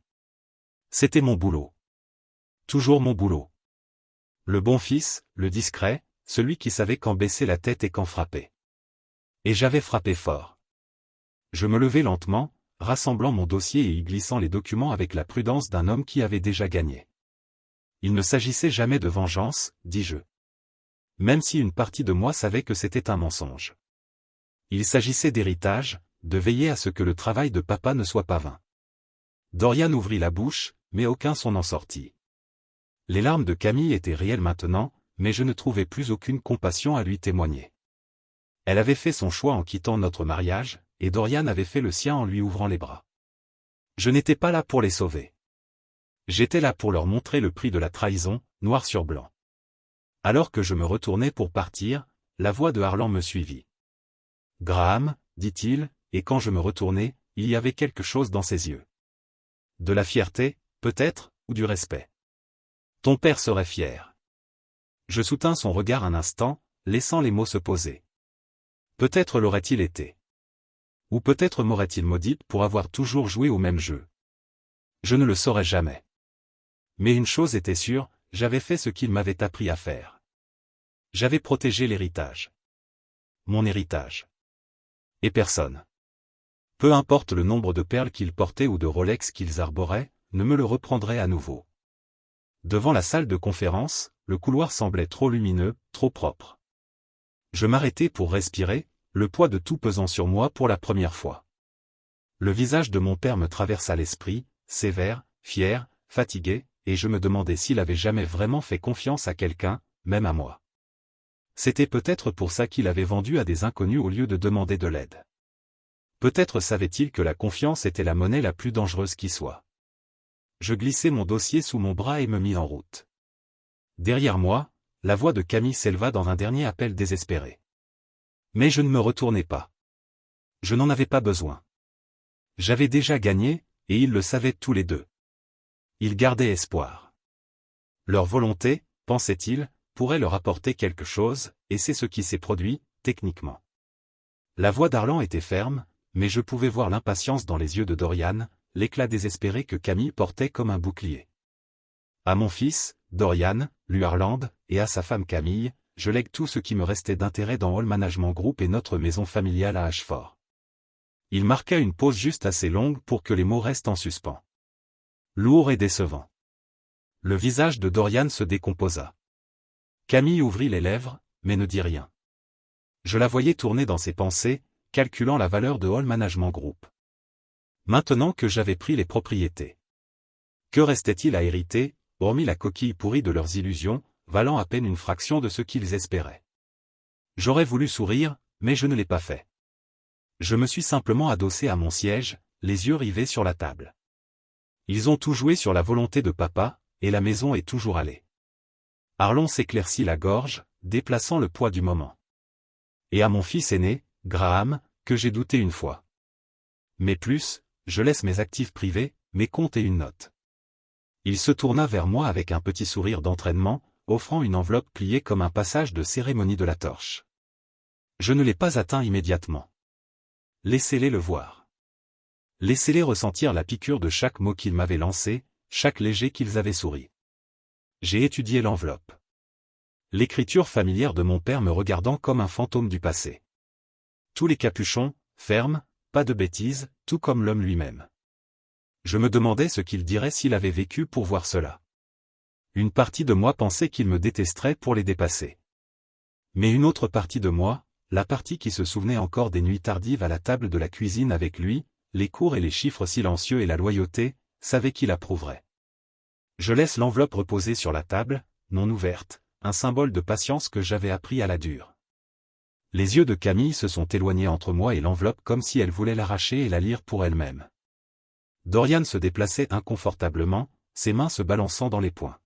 C'était mon boulot. Toujours mon boulot. Le bon fils, le discret, celui qui savait quand baisser la tête et quand frapper. Et j'avais frappé fort. Je me levai lentement, rassemblant mon dossier et y glissant les documents avec la prudence d'un homme qui avait déjà gagné. Il ne s'agissait jamais de vengeance, dis-je. Même si une partie de moi savait que c'était un mensonge. Il s'agissait d'héritage, de veiller à ce que le travail de papa ne soit pas vain. Dorian ouvrit la bouche, mais aucun son n'en sortit. Les larmes de Camille étaient réelles maintenant, mais je ne trouvais plus aucune compassion à lui témoigner. Elle avait fait son choix en quittant notre mariage, et Dorian avait fait le sien en lui ouvrant les bras. Je n'étais pas là pour les sauver. J'étais là pour leur montrer le prix de la trahison, noir sur blanc. Alors que je me retournais pour partir, la voix de Arlan me suivit. Graham, dit-il, et quand je me retournai, il y avait quelque chose dans ses yeux. De la fierté, peut-être, ou du respect. Ton père serait fier. Je soutins son regard un instant, laissant les mots se poser. Peut-être l'aurait-il été. Ou peut-être m'aurait-il maudite pour avoir toujours joué au même jeu. Je ne le saurais jamais. Mais une chose était sûre, j'avais fait ce qu'il m'avait appris à faire. J'avais protégé l'héritage. Mon héritage. Et personne. Peu importe le nombre de perles qu'ils portaient ou de Rolex qu'ils arboraient, ne me le reprendrait à nouveau. Devant la salle de conférence, le couloir semblait trop lumineux, trop propre. Je m'arrêtai pour respirer, le poids de tout pesant sur moi pour la première fois. Le visage de mon père me traversa l'esprit, sévère, fier, fatigué, et je me demandais s'il avait jamais vraiment fait confiance à quelqu'un, même à moi. C'était peut-être pour ça qu'il avait vendu à des inconnus au lieu de demander de l'aide. Peut-être savait-il que la confiance était la monnaie la plus dangereuse qui soit. Je glissai mon dossier sous mon bras et me mis en route. Derrière moi, la voix de Camille s'éleva dans un dernier appel désespéré. Mais je ne me retournai pas. Je n'en avais pas besoin. J'avais déjà gagné, et ils le savaient tous les deux. Ils gardaient espoir. Leur volonté, pensait-il, pourrait leur apporter quelque chose, et c'est ce qui s'est produit, techniquement. La voix d'Arlan était ferme, mais je pouvais voir l'impatience dans les yeux de Dorian, l'éclat désespéré que Camille portait comme un bouclier. À mon fils, Dorian, lui Harland, et à sa femme Camille, je lègue tout ce qui me restait d'intérêt dans Hall Management Group et notre maison familiale à Ashford. Il marqua une pause juste assez longue pour que les mots restent en suspens. Lourd et décevant. Le visage de Dorian se décomposa. Camille ouvrit les lèvres, mais ne dit rien. Je la voyais tourner dans ses pensées, calculant la valeur de Hall Management Group. Maintenant que j'avais pris les propriétés. Que restait-il à hériter, hormis la coquille pourrie de leurs illusions, valant à peine une fraction de ce qu'ils espéraient. J'aurais voulu sourire, mais je ne l'ai pas fait. Je me suis simplement adossé à mon siège, les yeux rivés sur la table. Ils ont tout joué sur la volonté de papa, et la maison est toujours allée. Arlon s'éclaircit la gorge, déplaçant le poids du moment. Et à mon fils aîné, Graham, que j'ai douté une fois. Mais plus, je laisse mes actifs privés, mes comptes et une note. Il se tourna vers moi avec un petit sourire d'entraînement, offrant une enveloppe pliée comme un passage de cérémonie de la torche. Je ne l'ai pas atteint immédiatement. Laissez-les le voir. Laissez-les ressentir la piqûre de chaque mot qu'ils m'avaient lancé, chaque léger qu'ils avaient souri. J'ai étudié l'enveloppe. L'écriture familière de mon père me regardant comme un fantôme du passé. Tous les capuchons, fermes, pas de bêtises, tout comme l'homme lui-même. Je me demandais ce qu'il dirait s'il avait vécu pour voir cela. Une partie de moi pensait qu'il me détesterait pour les dépasser. Mais une autre partie de moi, la partie qui se souvenait encore des nuits tardives à la table de la cuisine avec lui, les cours et les chiffres silencieux et la loyauté, savait qu'il approuverait. Je laisse l'enveloppe reposer sur la table, non ouverte, un symbole de patience que j'avais appris à la dure. Les yeux de Camille se sont éloignés entre moi et l'enveloppe comme si elle voulait l'arracher et la lire pour elle-même. Dorian se déplaçait inconfortablement, ses mains se balançant dans les poings.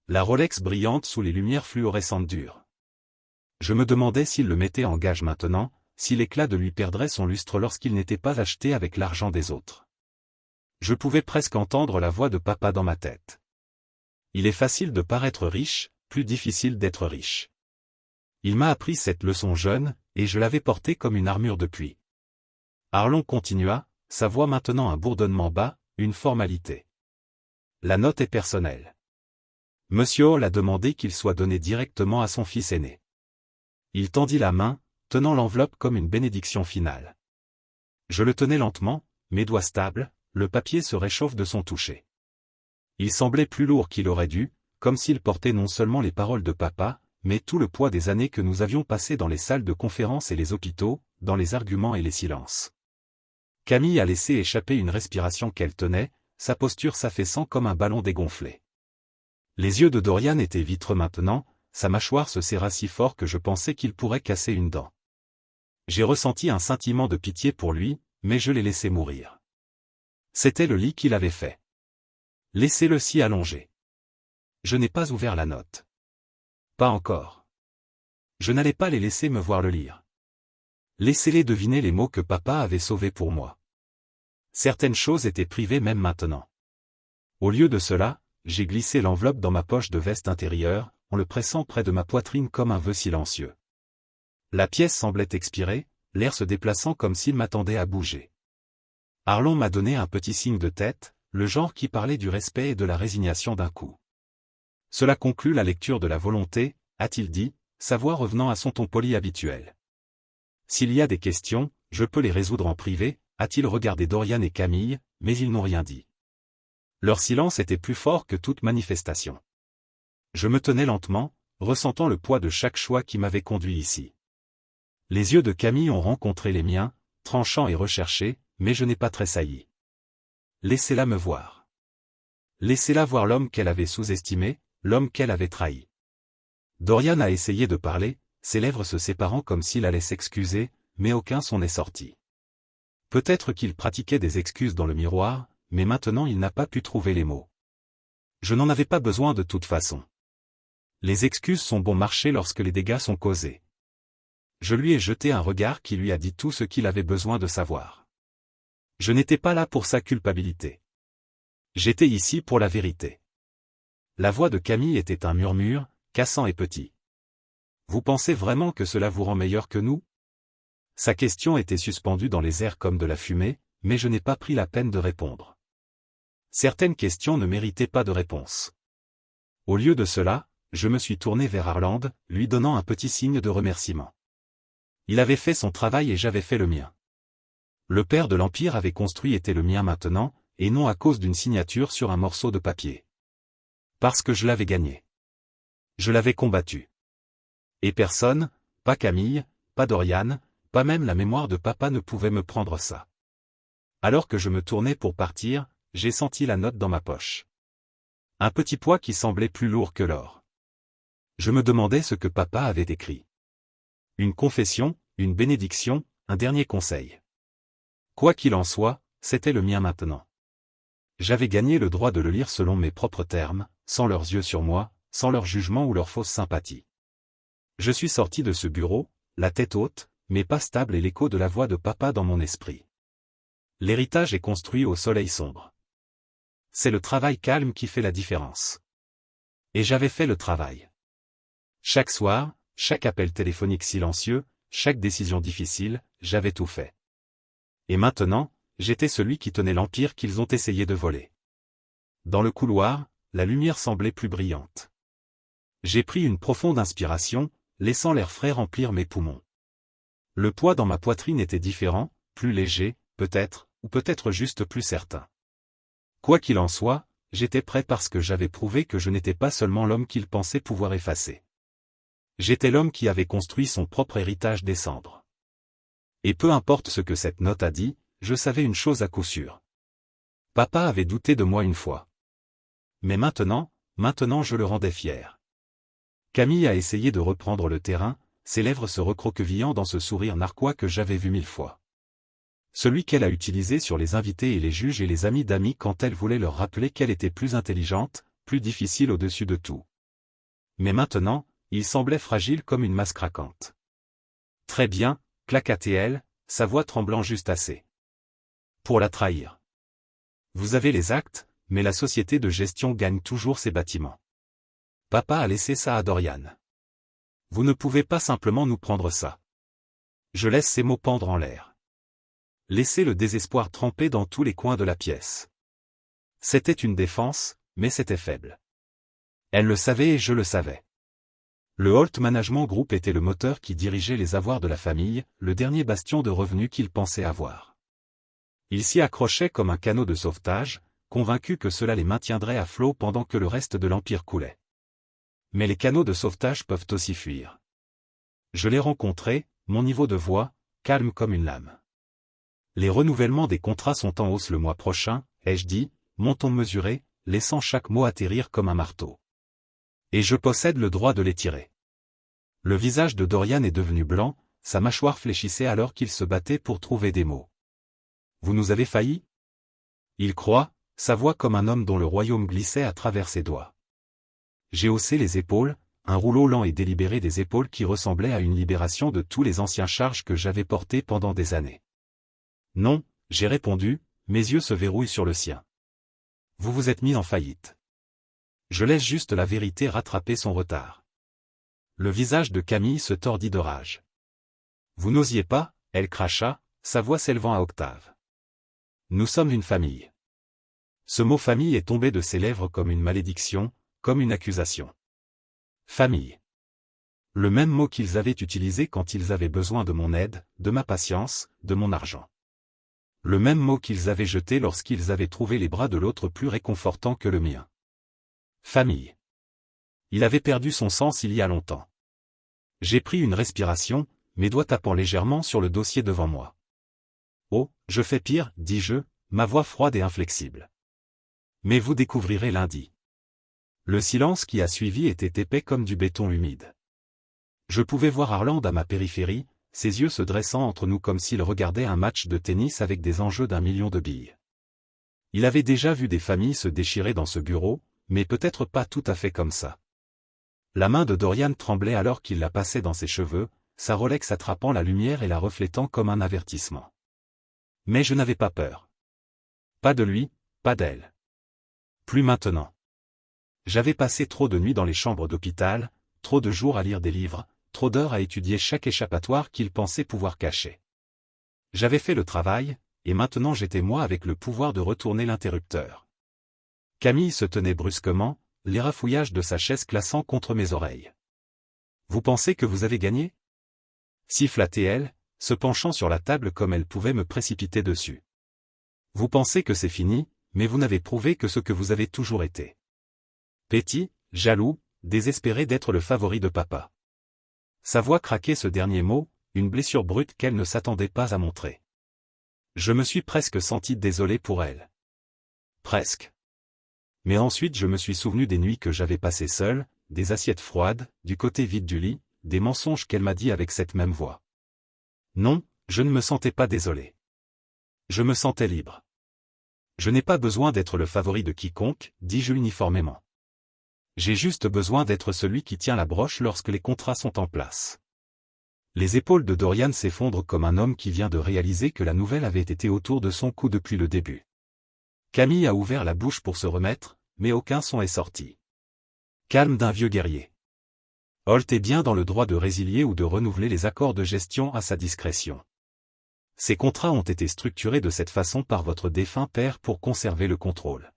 La Rolex brillante sous les lumières fluorescentes dures. Je me demandais s'il le mettait en gage maintenant, si l'éclat de lui perdrait son lustre lorsqu'il n'était pas acheté avec l'argent des autres. Je pouvais presque entendre la voix de papa dans ma tête. Il est facile de paraître riche, plus difficile d'être riche. Il m'a appris cette leçon jeune, et je l'avais portée comme une armure depuis. Arlon continua, sa voix maintenant un bourdonnement bas, une formalité. La note est personnelle. Monsieur Hall a demandé qu'il soit donné directement à son fils aîné. Il tendit la main, tenant l'enveloppe comme une bénédiction finale. Je le tenais lentement, mes doigts stables, le papier se réchauffe de son toucher. Il semblait plus lourd qu'il aurait dû, comme s'il portait non seulement les paroles de papa, mais tout le poids des années que nous avions passées dans les salles de conférence et les hôpitaux, dans les arguments et les silences. Camille a laissé échapper une respiration qu'elle tenait, sa posture s'affaissant comme un ballon dégonflé. Les yeux de Dorian étaient vitreux maintenant, sa mâchoire se serra si fort que je pensais qu'il pourrait casser une dent. J'ai ressenti un sentiment de pitié pour lui, mais je l'ai laissé mourir. C'était le lit qu'il avait fait. Laissez-le s'y allonger. Je n'ai pas ouvert la note. Pas encore. Je n'allais pas les laisser me voir le lire. Laissez-les deviner les mots que papa avait sauvés pour moi. Certaines choses étaient privées même maintenant. Au lieu de cela, j'ai glissé l'enveloppe dans ma poche de veste intérieure, en le pressant près de ma poitrine comme un vœu silencieux. La pièce semblait expirer, l'air se déplaçant comme s'il m'attendait à bouger. Arlon m'a donné un petit signe de tête, le genre qui parlait du respect et de la résignation d'un coup. Cela conclut la lecture de la volonté, a-t-il dit, sa voix revenant à son ton poli habituel. S'il y a des questions, je peux les résoudre en privé, a-t-il regardé Dorian et Camille, mais ils n'ont rien dit. Leur silence était plus fort que toute manifestation. Je me tenais lentement, ressentant le poids de chaque choix qui m'avait conduit ici. Les yeux de Camille ont rencontré les miens, tranchants et recherchés, mais je n'ai pas tressailli. Laissez-la me voir. Laissez-la voir l'homme qu'elle avait sous-estimé, l'homme qu'elle avait trahi. Dorian a essayé de parler, ses lèvres se séparant comme s'il allait s'excuser, mais aucun son n'est sorti. Peut-être qu'il pratiquait des excuses dans le miroir, mais maintenant il n'a pas pu trouver les mots. Je n'en avais pas besoin de toute façon. Les excuses sont bon marché lorsque les dégâts sont causés. Je lui ai jeté un regard qui lui a dit tout ce qu'il avait besoin de savoir. Je n'étais pas là pour sa culpabilité. J'étais ici pour la vérité. La voix de Camille était un murmure, cassant et petit. Vous pensez vraiment que cela vous rend meilleur que nous? Sa question était suspendue dans les airs comme de la fumée, mais je n'ai pas pris la peine de répondre. Certaines questions ne méritaient pas de réponse. Au lieu de cela, je me suis tourné vers Arland, lui donnant un petit signe de remerciement. Il avait fait son travail et j'avais fait le mien. Le père de l'Empire avait construit était le mien maintenant, et non à cause d'une signature sur un morceau de papier. Parce que je l'avais gagné. Je l'avais combattu. Et personne, pas Camille, pas Dorian, pas même la mémoire de papa ne pouvait me prendre ça. Alors que je me tournais pour partir, j'ai senti la note dans ma poche. Un petit poids qui semblait plus lourd que l'or. Je me demandais ce que papa avait écrit. Une confession, une bénédiction, un dernier conseil. Quoi qu'il en soit, c'était le mien maintenant. J'avais gagné le droit de le lire selon mes propres termes, sans leurs yeux sur moi, sans leur jugement ou leur fausse sympathie. Je suis sorti de ce bureau, la tête haute, mais pas stable et l'écho de la voix de papa dans mon esprit. L'héritage est construit au soleil sombre. C'est le travail calme qui fait la différence. Et j'avais fait le travail. Chaque soir, chaque appel téléphonique silencieux, chaque décision difficile, j'avais tout fait. Et maintenant, j'étais celui qui tenait l'empire qu'ils ont essayé de voler. Dans le couloir, la lumière semblait plus brillante. J'ai pris une profonde inspiration, laissant l'air frais remplir mes poumons. Le poids dans ma poitrine était différent, plus léger, peut-être, ou peut-être juste plus certain. Quoi qu'il en soit, j'étais prêt parce que j'avais prouvé que je n'étais pas seulement l'homme qu'il pensait pouvoir effacer. J'étais l'homme qui avait construit son propre héritage des cendres. Et peu importe ce que cette note a dit, je savais une chose à coup sûr. Papa avait douté de moi une fois. Mais maintenant je le rendais fier. Camille a essayé de reprendre le terrain, ses lèvres se recroquevillant dans ce sourire narquois que j'avais vu 1000 fois. Celui qu'elle a utilisé sur les invités et les juges et les amis d'amis quand elle voulait leur rappeler qu'elle était plus intelligente, plus difficile au-dessus de tout. Mais maintenant, il semblait fragile comme une masse craquante. Très bien, claqua-t-elle, sa voix tremblant juste assez. Pour la trahir. Vous avez les actes, mais la société de gestion gagne toujours ses bâtiments. Papa a laissé ça à Dorian. Vous ne pouvez pas simplement nous prendre ça. Je laisse ces mots pendre en l'air. Laissez le désespoir tremper dans tous les coins de la pièce. C'était une défense, mais c'était faible. Elle le savait et je le savais. Le Holt Management Group était le moteur qui dirigeait les avoirs de la famille, le dernier bastion de revenus qu'il pensait avoir. Il s'y accrochait comme un canot de sauvetage, convaincu que cela les maintiendrait à flot pendant que le reste de l'Empire coulait. Mais les canots de sauvetage peuvent aussi fuir. Je l'ai rencontré, mon niveau de voix, calme comme une lame. Les renouvellements des contrats sont en hausse le mois prochain, ai-je dit, mon ton mesuré, laissant chaque mot atterrir comme un marteau. Et je possède le droit de les tirer. Le visage de Dorian est devenu blanc, sa mâchoire fléchissait alors qu'il se battait pour trouver des mots. Vous nous avez failli? Il croit, sa voix comme un homme dont le royaume glissait à travers ses doigts. J'ai haussé les épaules, un rouleau lent et délibéré des épaules qui ressemblait à une libération de tous les anciens charges que j'avais portés pendant des années. Non, j'ai répondu, mes yeux se verrouillent sur le sien. Vous vous êtes mis en faillite. Je laisse juste la vérité rattraper son retard. Le visage de Camille se tordit de rage. Vous n'osiez pas, elle cracha, sa voix s'élevant à octave. Nous sommes une famille. Ce mot famille est tombé de ses lèvres comme une malédiction, comme une accusation. Famille. Le même mot qu'ils avaient utilisé quand ils avaient besoin de mon aide, de ma patience, de mon argent. Le même mot qu'ils avaient jeté lorsqu'ils avaient trouvé les bras de l'autre plus réconfortants que le mien. Famille. Il avait perdu son sens il y a longtemps. J'ai pris une respiration, mes doigts tapant légèrement sur le dossier devant moi. Oh, je fais pire, dis-je, ma voix froide et inflexible. Mais vous découvrirez lundi. Le silence qui a suivi était épais comme du béton humide. Je pouvais voir Harland à ma périphérie, ses yeux se dressant entre nous comme s'il regardait un match de tennis avec des enjeux d'1 million de billes. Il avait déjà vu des familles se déchirer dans ce bureau, mais peut-être pas tout à fait comme ça. La main de Dorian tremblait alors qu'il la passait dans ses cheveux, sa Rolex attrapant la lumière et la reflétant comme un avertissement. Mais je n'avais pas peur. Pas de lui, pas d'elle. Plus maintenant. J'avais passé trop de nuits dans les chambres d'hôpital, trop de jours à lire des livres, trop d'heures à étudier chaque échappatoire qu'il pensait pouvoir cacher. J'avais fait le travail, et maintenant j'étais moi avec le pouvoir de retourner l'interrupteur. Camille se tenait brusquement, les rafouillages de sa chaise classant contre mes oreilles. Vous pensez que vous avez gagné? Siffla-t-elle, se penchant sur la table comme elle pouvait me précipiter dessus. Vous pensez que c'est fini, mais vous n'avez prouvé que ce que vous avez toujours été. Petit, jaloux, désespéré d'être le favori de papa. Sa voix craquait ce dernier mot, une blessure brute qu'elle ne s'attendait pas à montrer. Je me suis presque senti désolé pour elle. Presque. Mais ensuite je me suis souvenu des nuits que j'avais passées seul, des assiettes froides, du côté vide du lit, des mensonges qu'elle m'a dit avec cette même voix. Non, je ne me sentais pas désolé. Je me sentais libre. Je n'ai pas besoin d'être le favori de quiconque, dis-je uniformément. J'ai juste besoin d'être celui qui tient la broche lorsque les contrats sont en place. Les épaules de Dorian s'effondrent comme un homme qui vient de réaliser que la nouvelle avait été autour de son cou depuis le début. Camille a ouvert la bouche pour se remettre, mais aucun son est sorti. Calme d'un vieux guerrier. Holt est bien dans le droit de résilier ou de renouveler les accords de gestion à sa discrétion. Ces contrats ont été structurés de cette façon par votre défunt père pour conserver le contrôle.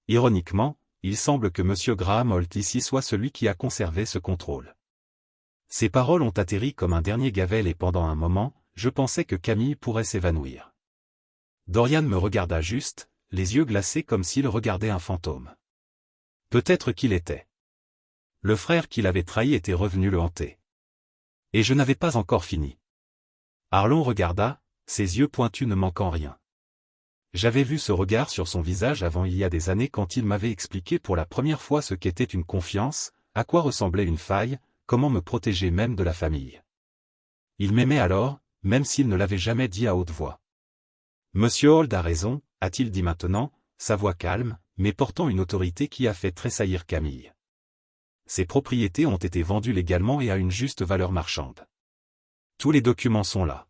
Ironiquement, il semble que M. Graham Holt ici soit celui qui a conservé ce contrôle. Ces paroles ont atterri comme un dernier gavel et pendant un moment, je pensais que Camille pourrait s'évanouir. Dorian me regarda juste, les yeux glacés comme s'il regardait un fantôme. Peut-être qu'il était. Le frère qui l'avait trahi était revenu le hanter. Et je n'avais pas encore fini. Arlon regarda, ses yeux pointus ne manquant rien. J'avais vu ce regard sur son visage avant il y a des années quand il m'avait expliqué pour la première fois ce qu'était une confiance, à quoi ressemblait une faille, comment me protéger même de la famille. Il m'aimait alors, même s'il ne l'avait jamais dit à haute voix. Monsieur Holt a raison, a-t-il dit maintenant, sa voix calme, mais portant une autorité qui a fait tressaillir Camille. Ces propriétés ont été vendues légalement et à une juste valeur marchande. Tous les documents sont là.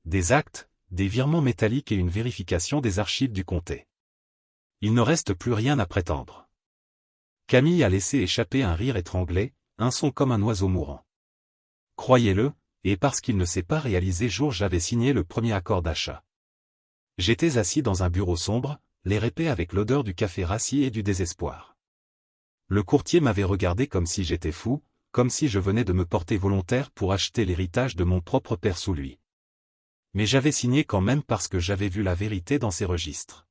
Des actes, des virements métalliques et une vérification des archives du comté. Il ne reste plus rien à prétendre. Camille a laissé échapper un rire étranglé, un son comme un oiseau mourant. Croyez-le, et parce qu'il ne s'est pas réalisé jour j'avais signé le premier accord d'achat. J'étais assis dans un bureau sombre, l'air épais avec l'odeur du café rassis et du désespoir. Le courtier m'avait regardé comme si j'étais fou, comme si je venais de me porter volontaire pour acheter l'héritage de mon propre père sous lui. Mais j'avais signé quand même parce que j'avais vu la vérité dans ses registres.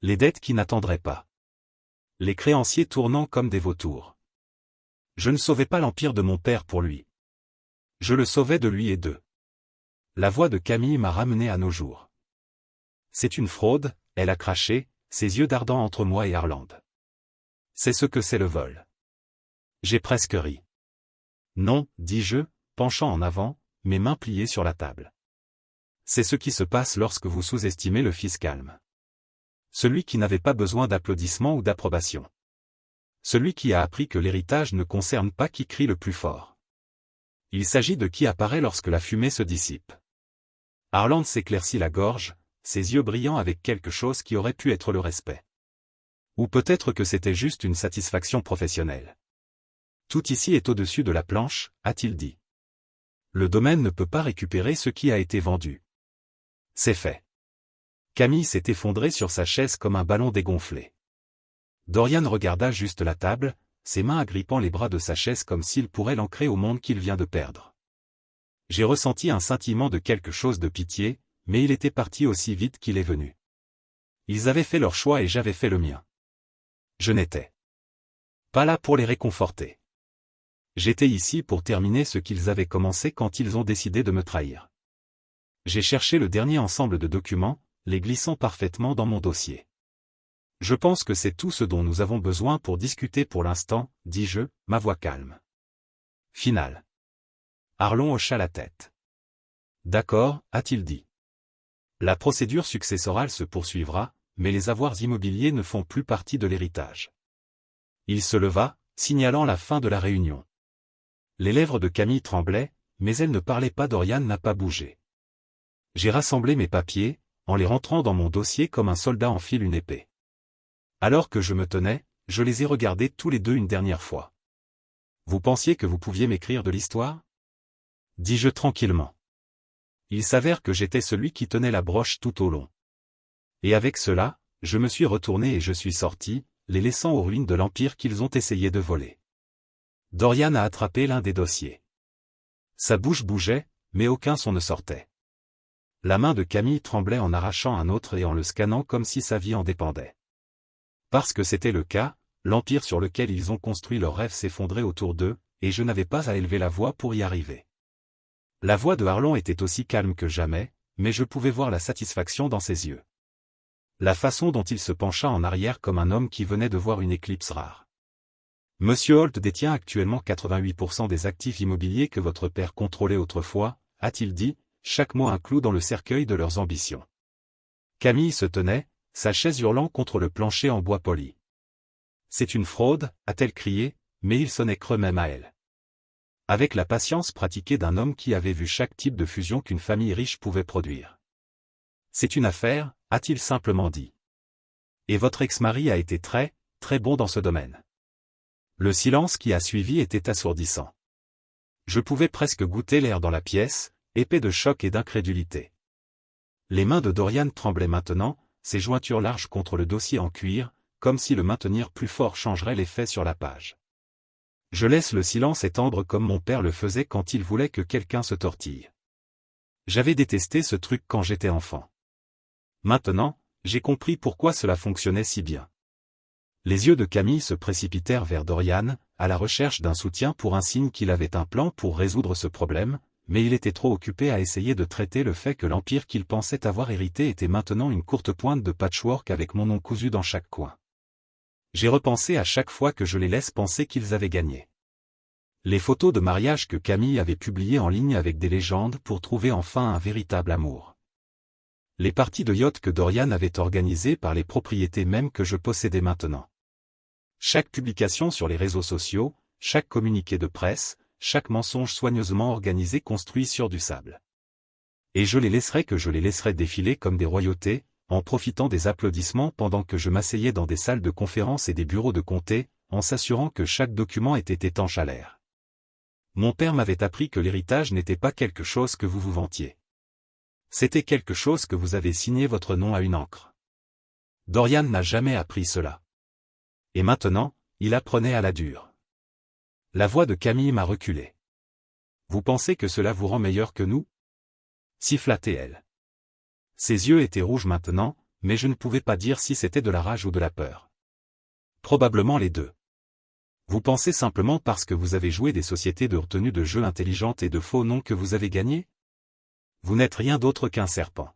Les dettes qui n'attendraient pas. Les créanciers tournant comme des vautours. Je ne sauvais pas l'empire de mon père pour lui. Je le sauvais de lui et d'eux. La voix de Camille m'a ramené à nos jours. C'est une fraude, elle a craché, ses yeux dardant entre moi et Harland. C'est ce que c'est le vol. J'ai presque ri. Non, dis-je, penchant en avant, mes mains pliées sur la table. C'est ce qui se passe lorsque vous sous-estimez le fils calme. Celui qui n'avait pas besoin d'applaudissements ou d'approbation. Celui qui a appris que l'héritage ne concerne pas qui crie le plus fort. Il s'agit de qui apparaît lorsque la fumée se dissipe. Harland s'éclaircit la gorge, ses yeux brillants avec quelque chose qui aurait pu être le respect. Ou peut-être que c'était juste une satisfaction professionnelle. Tout ici est au-dessus de la planche, a-t-il dit. Le domaine ne peut pas récupérer ce qui a été vendu. C'est fait. Camille s'est effondrée sur sa chaise comme un ballon dégonflé. Dorian regarda juste la table, ses mains agrippant les bras de sa chaise comme s'il pourrait l'ancrer au monde qu'il vient de perdre. J'ai ressenti un sentiment de quelque chose de pitié, mais il était parti aussi vite qu'il est venu. Ils avaient fait leur choix et j'avais fait le mien. Je n'étais pas là pour les réconforter. J'étais ici pour terminer ce qu'ils avaient commencé quand ils ont décidé de me trahir. J'ai cherché le dernier ensemble de documents, les glissant parfaitement dans mon dossier. Je pense que c'est tout ce dont nous avons besoin pour discuter pour l'instant, dis-je, ma voix calme. Final. Arlon hocha la tête. D'accord, a-t-il dit. La procédure successorale se poursuivra, mais les avoirs immobiliers ne font plus partie de l'héritage. Il se leva, signalant la fin de la réunion. Les lèvres de Camille tremblaient, mais elle ne parlait pas. Dorian n'a pas bougé. J'ai rassemblé mes papiers, en les rentrant dans mon dossier comme un soldat enfile une épée. Alors que je me tenais, je les ai regardés tous les deux une dernière fois. Vous pensiez que vous pouviez m'écrire de l'histoire? Dis-je tranquillement. Il s'avère que j'étais celui qui tenait la broche tout au long. Et avec cela, je me suis retourné et je suis sorti, les laissant aux ruines de l'empire qu'ils ont essayé de voler. Dorian a attrapé l'un des dossiers. Sa bouche bougeait, mais aucun son ne sortait. La main de Camille tremblait en arrachant un autre et en le scannant comme si sa vie en dépendait. Parce que c'était le cas, l'empire sur lequel ils ont construit leur rêve s'effondrait autour d'eux, et je n'avais pas à élever la voix pour y arriver. La voix de Harlon était aussi calme que jamais, mais je pouvais voir la satisfaction dans ses yeux. La façon dont il se pencha en arrière comme un homme qui venait de voir une éclipse rare. Monsieur Holt détient actuellement 88% des actifs immobiliers que votre père contrôlait autrefois, a-t-il dit, chaque mot un clou dans le cercueil de leurs ambitions. Camille se tenait, sa chaise hurlant contre le plancher en bois poli. C'est une fraude, a-t-elle crié, mais il sonnait creux même à elle. Avec la patience pratiquée d'un homme qui avait vu chaque type de fusion qu'une famille riche pouvait produire. C'est une affaire, a-t-il simplement dit. Et votre ex-mari a été très, très bon dans ce domaine. Le silence qui a suivi était assourdissant. Je pouvais presque goûter l'air dans la pièce, épais de choc et d'incrédulité. Les mains de Dorian tremblaient maintenant, ses jointures larges contre le dossier en cuir, comme si le maintenir plus fort changerait l'effet sur la page. Je laisse le silence étendre comme mon père le faisait quand il voulait que quelqu'un se tortille. J'avais détesté ce truc quand j'étais enfant. Maintenant, j'ai compris pourquoi cela fonctionnait si bien. Les yeux de Camille se précipitèrent vers Dorian, à la recherche d'un soutien pour un signe qu'il avait un plan pour résoudre ce problème, mais il était trop occupé à essayer de traiter le fait que l'empire qu'il pensait avoir hérité était maintenant une courte pointe de patchwork avec mon nom cousu dans chaque coin. J'ai repensé à chaque fois que je les laisse penser qu'ils avaient gagné. Les photos de mariage que Camille avait publiées en ligne avec des légendes pour trouver enfin un véritable amour. Les parties de yacht que Dorian avait organisées par les propriétés mêmes que je possédais maintenant. Chaque publication sur les réseaux sociaux, chaque communiqué de presse, chaque mensonge soigneusement organisé construit sur du sable. Et je les laisserais défiler comme des royautés, en profitant des applaudissements pendant que je m'asseyais dans des salles de conférences et des bureaux de comté, en s'assurant que chaque document était étanche à l'air. Mon père m'avait appris que l'héritage n'était pas quelque chose que vous vous vantiez. C'était quelque chose que vous avez signé votre nom à une encre. Dorian n'a jamais appris cela. Et maintenant, il apprenait à la dure. La voix de Camille m'a reculé. Vous pensez que cela vous rend meilleur que nous? Siffla-t-elle. Ses yeux étaient rouges maintenant, mais je ne pouvais pas dire si c'était de la rage ou de la peur. Probablement les deux. Vous pensez simplement parce que vous avez joué des sociétés de retenue de jeux intelligentes et de faux noms que vous avez gagné? Vous n'êtes rien d'autre qu'un serpent.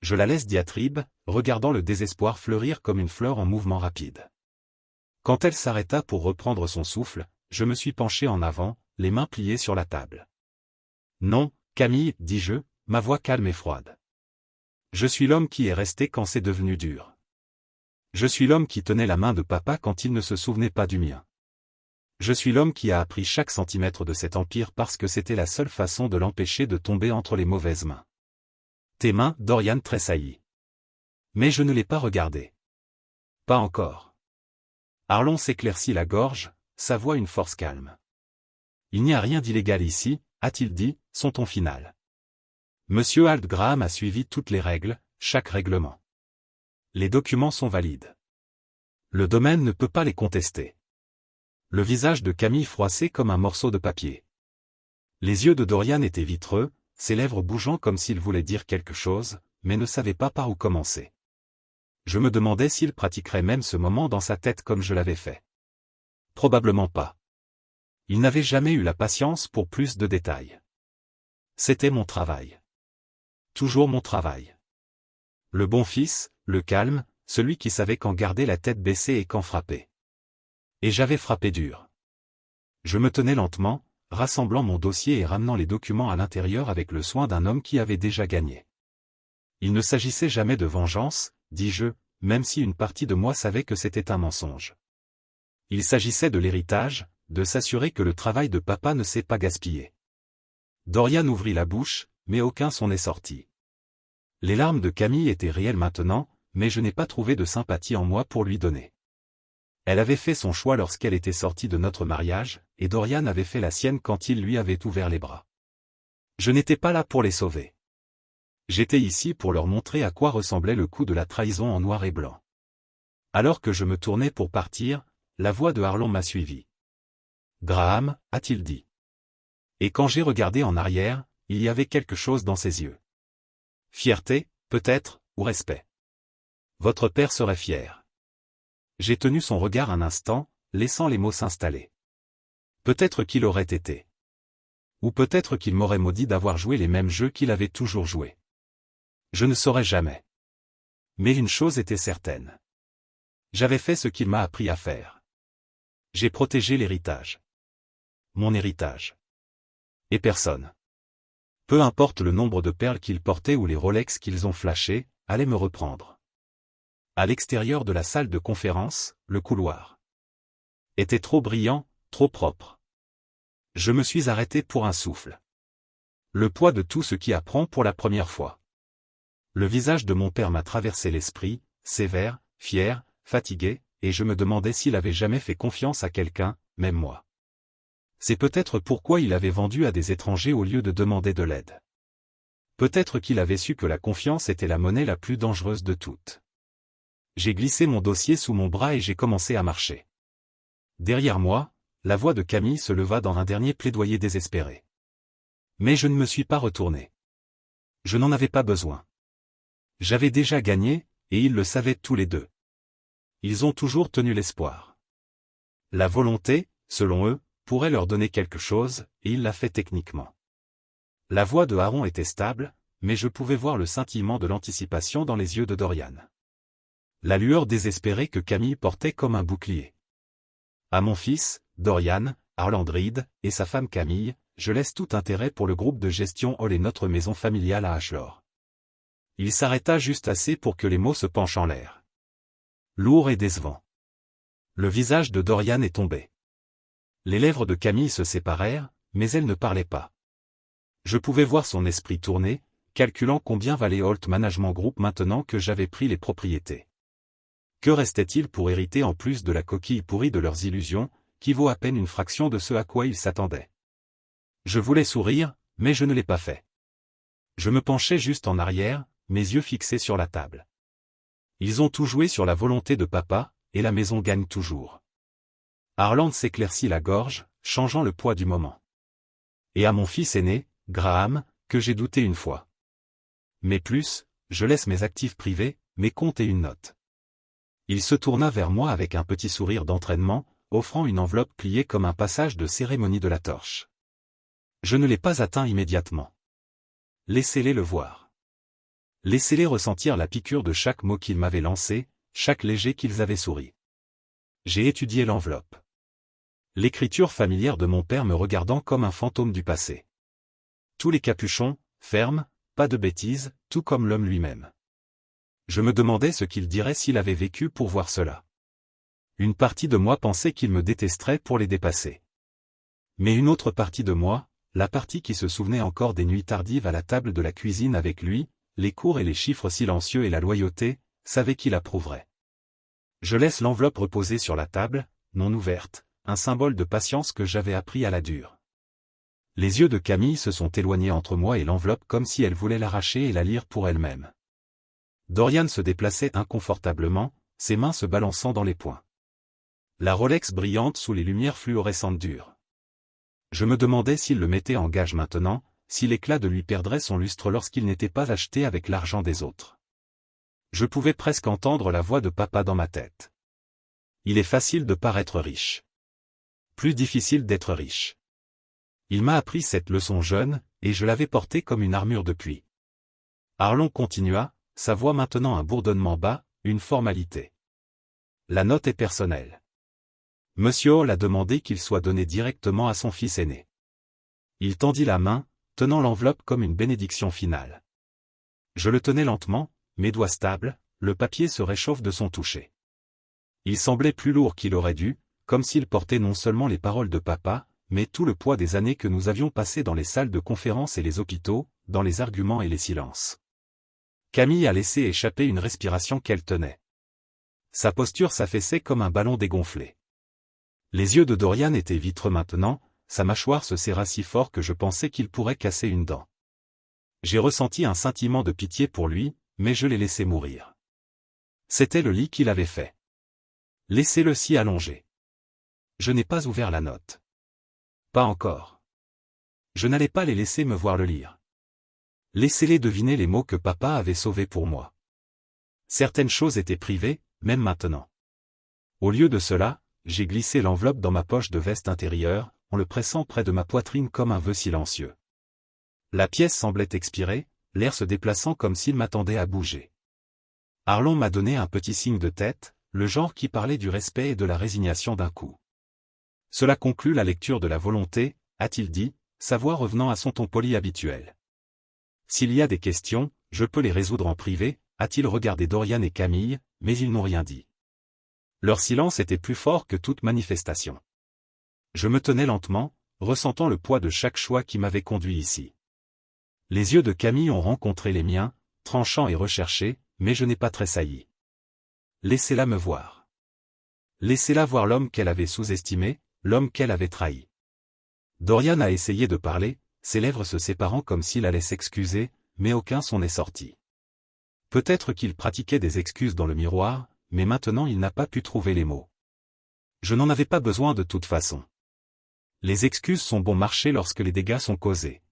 Je la laisse diatribe, regardant le désespoir fleurir comme une fleur en mouvement rapide. Quand elle s'arrêta pour reprendre son souffle, je me suis penché en avant, les mains pliées sur la table. Non, Camille, dis-je, ma voix calme et froide. Je suis l'homme qui est resté quand c'est devenu dur. Je suis l'homme qui tenait la main de papa quand il ne se souvenait pas du mien. Je suis l'homme qui a appris chaque centimètre de cet empire parce que c'était la seule façon de l'empêcher de tomber entre les mauvaises mains. Tes mains, Dorian tressaillit. Mais je ne l'ai pas regardé. Pas encore. Arlon s'éclaircit la gorge, sa voix une force calme. Il n'y a rien d'illégal ici, a-t-il dit, son ton final. Monsieur Alt Graham a suivi toutes les règles, chaque règlement. Les documents sont valides. Le domaine ne peut pas les contester. Le visage de Camille froissait comme un morceau de papier. Les yeux de Dorian étaient vitreux, ses lèvres bougeant comme s'il voulait dire quelque chose, mais ne savait pas par où commencer. Je me demandais s'il pratiquerait même ce moment dans sa tête comme je l'avais fait. Probablement pas. Il n'avait jamais eu la patience pour plus de détails. C'était mon travail. Toujours mon travail. Le bon fils, le calme, celui qui savait quand garder la tête baissée et quand frapper. Et j'avais frappé dur. Je me tenais lentement, rassemblant mon dossier et ramenant les documents à l'intérieur avec le soin d'un homme qui avait déjà gagné. Il ne s'agissait jamais de vengeance, dis-je, même si une partie de moi savait que c'était un mensonge. Il s'agissait de l'héritage, de s'assurer que le travail de papa ne s'est pas gaspillé. Dorian ouvrit la bouche, mais aucun son n'est sorti. Les larmes de Camille étaient réelles maintenant, mais je n'ai pas trouvé de sympathie en moi pour lui donner. Elle avait fait son choix lorsqu'elle était sortie de notre mariage, et Dorian avait fait la sienne quand il lui avait ouvert les bras. Je n'étais pas là pour les sauver. J'étais ici pour leur montrer à quoi ressemblait le coup de la trahison en noir et blanc. Alors que je me tournais pour partir, la voix de Arlon m'a suivi. Graham, a-t-il dit. Et quand j'ai regardé en arrière, il y avait quelque chose dans ses yeux. Fierté, peut-être, ou respect. Votre père serait fier. J'ai tenu son regard un instant, laissant les mots s'installer. Peut-être qu'il aurait été. Ou peut-être qu'il m'aurait maudit d'avoir joué les mêmes jeux qu'il avait toujours joués. Je ne saurais jamais. Mais une chose était certaine. J'avais fait ce qu'il m'a appris à faire. J'ai protégé l'héritage. Mon héritage. Et personne. Peu importe le nombre de perles qu'ils portaient ou les Rolex qu'ils ont flashés, allait me reprendre. À l'extérieur de la salle de conférence, le couloir était trop brillant, trop propre. Je me suis arrêté pour un souffle. Le poids de tout ce qui apprend pour la première fois. Le visage de mon père m'a traversé l'esprit, sévère, fier, fatigué, et je me demandais s'il avait jamais fait confiance à quelqu'un, même moi. C'est peut-être pourquoi il avait vendu à des étrangers au lieu de demander de l'aide. Peut-être qu'il avait su que la confiance était la monnaie la plus dangereuse de toutes. J'ai glissé mon dossier sous mon bras et j'ai commencé à marcher. Derrière moi, la voix de Camille se leva dans un dernier plaidoyer désespéré. Mais je ne me suis pas retourné. Je n'en avais pas besoin. J'avais déjà gagné, et ils le savaient tous les deux. Ils ont toujours tenu l'espoir. La volonté, selon eux, pourrait leur donner quelque chose, et il l'a fait techniquement. La voix de Aaron était stable, mais je pouvais voir le scintillement de l'anticipation dans les yeux de Dorian. La lueur désespérée que Camille portait comme un bouclier. À mon fils, Dorian, Harland Reed, et sa femme Camille, je laisse tout intérêt pour le groupe de gestion Hall et notre maison familiale à Ashlor. Il s'arrêta juste assez pour que les mots se penchent en l'air. Lourd et décevant. Le visage de Dorian est tombé. Les lèvres de Camille se séparèrent, mais elle ne parlait pas. Je pouvais voir son esprit tourner, calculant combien valait Holt Management Group maintenant que j'avais pris les propriétés. Que restait-il pour hériter en plus de la coquille pourrie de leurs illusions, qui vaut à peine une fraction de ce à quoi ils s'attendaient? Je voulais sourire, mais je ne l'ai pas fait. Je me penchai juste en arrière, mes yeux fixés sur la table. Ils ont tout joué sur la volonté de papa, et la maison gagne toujours. Harland s'éclaircit la gorge, changeant le poids du moment. Et à mon fils aîné, Graham, que j'ai douté une fois. Mais plus, je laisse mes actifs privés, mes comptes et une note. Il se tourna vers moi avec un petit sourire d'entraînement, offrant une enveloppe pliée comme un passage de cérémonie de la torche. Je ne l'ai pas atteint immédiatement. Laissez-les le voir. Laissez-les ressentir la piqûre de chaque mot qu'ils m'avaient lancé, chaque léger qu'ils avaient souri. J'ai étudié l'enveloppe. L'écriture familière de mon père me regardant comme un fantôme du passé. Tous les capuchons, fermes, pas de bêtises, tout comme l'homme lui-même. Je me demandais ce qu'il dirait s'il avait vécu pour voir cela. Une partie de moi pensait qu'il me détesterait pour les dépasser. Mais une autre partie de moi, la partie qui se souvenait encore des nuits tardives à la table de la cuisine avec lui, les cours et les chiffres silencieux et la loyauté, savait qu'il approuverait. Je laisse l'enveloppe reposer sur la table, non ouverte, un symbole de patience que j'avais appris à la dure. Les yeux de Camille se sont éloignés entre moi et l'enveloppe comme si elle voulait l'arracher et la lire pour elle-même. Dorian se déplaçait inconfortablement, ses mains se balançant dans les poings. La Rolex brillante sous les lumières fluorescentes dures. Je me demandais s'il le mettait en gage maintenant, si l'éclat de lui perdrait son lustre lorsqu'il n'était pas acheté avec l'argent des autres. Je pouvais presque entendre la voix de papa dans ma tête. Il est facile de paraître riche. Plus difficile d'être riche. Il m'a appris cette leçon jeune, et je l'avais portée comme une armure de pluie. Harland continua, sa voix maintenant un bourdonnement bas, une formalité. La note est personnelle. Monsieur Hall a demandé qu'il soit donné directement à son fils aîné. Il tendit la main, tenant l'enveloppe comme une bénédiction finale. Je le tenais lentement, mes doigts stables, le papier se réchauffe de son toucher. Il semblait plus lourd qu'il aurait dû, comme s'il portait non seulement les paroles de papa, mais tout le poids des années que nous avions passées dans les salles de conférence et les hôpitaux, dans les arguments et les silences. Camille a laissé échapper une respiration qu'elle tenait. Sa posture s'affaissait comme un ballon dégonflé. Les yeux de Dorian étaient vitreux maintenant, sa mâchoire se serra si fort que je pensais qu'il pourrait casser une dent. J'ai ressenti un sentiment de pitié pour lui, mais je l'ai laissé mourir. C'était le lit qu'il avait fait. Laissez-le s'y allonger. Je n'ai pas ouvert la note. Pas encore. Je n'allais pas les laisser me voir le lire. Laissez-les deviner les mots que papa avait sauvés pour moi. Certaines choses étaient privées, même maintenant. Au lieu de cela, j'ai glissé l'enveloppe dans ma poche de veste intérieure, en le pressant près de ma poitrine comme un vœu silencieux. La pièce semblait expirer, l'air se déplaçant comme s'il m'attendait à bouger. Harland m'a donné un petit signe de tête, le genre qui parlait du respect et de la résignation d'un coup. Cela conclut la lecture de la volonté, a-t-il dit, sa voix revenant à son ton poli habituel. S'il y a des questions, je peux les résoudre en privé, a-t-il regardé Dorian et Camille, mais ils n'ont rien dit. Leur silence était plus fort que toute manifestation. Je me tenais lentement, ressentant le poids de chaque choix qui m'avait conduit ici. Les yeux de Camille ont rencontré les miens, tranchants et recherchés, mais je n'ai pas tressailli. Laissez-la me voir. Laissez-la voir l'homme qu'elle avait sous-estimé, l'homme qu'elle avait trahi. Dorian a essayé de parler, ses lèvres se séparant comme s'il allait s'excuser, mais aucun son n'est sorti. Peut-être qu'il pratiquait des excuses dans le miroir, mais maintenant il n'a pas pu trouver les mots. Je n'en avais pas besoin de toute façon. Les excuses sont bon marché lorsque les dégâts sont causés.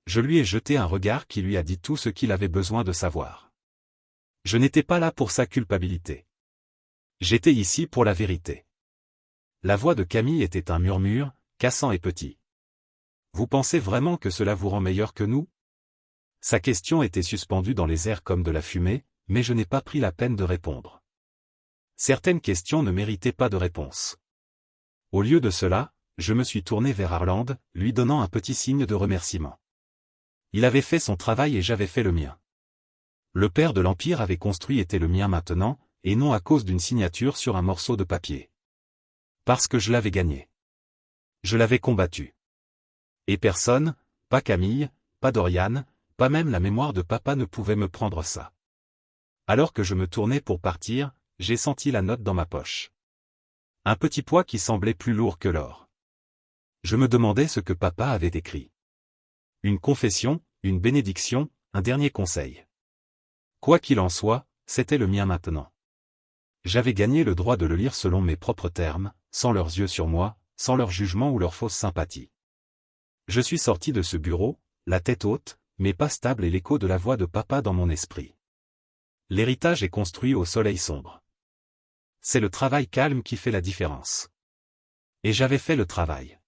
Je lui ai jeté un regard qui lui a dit tout ce qu'il avait besoin de savoir. Je n'étais pas là pour sa culpabilité. J'étais ici pour la vérité. La voix de Camille était un murmure, cassant et petit. Vous pensez vraiment que cela vous rend meilleur que nous? Sa question était suspendue dans les airs comme de la fumée, mais je n'ai pas pris la peine de répondre. Certaines questions ne méritaient pas de réponse. Au lieu de cela, je me suis tourné vers Harland, lui donnant un petit signe de remerciement. Il avait fait son travail et j'avais fait le mien. Le père de l'Empire avait construit était le mien maintenant, et non à cause d'une signature sur un morceau de papier. Parce que je l'avais gagné. Je l'avais combattu. Et personne, pas Camille, pas Dorian, pas même la mémoire de papa ne pouvait me prendre ça. Alors que je me tournais pour partir, j'ai senti la note dans ma poche. Un petit poids qui semblait plus lourd que l'or. Je me demandais ce que papa avait écrit. Une confession, une bénédiction, un dernier conseil. Quoi qu'il en soit, c'était le mien maintenant. J'avais gagné le droit de le lire selon mes propres termes, sans leurs yeux sur moi, sans leur jugement ou leur fausse sympathie. Je suis sorti de ce bureau, la tête haute, mais pas stable et l'écho de la voix de papa dans mon esprit. L'héritage est construit au soleil sombre. C'est le travail calme qui fait la différence. Et j'avais fait le travail.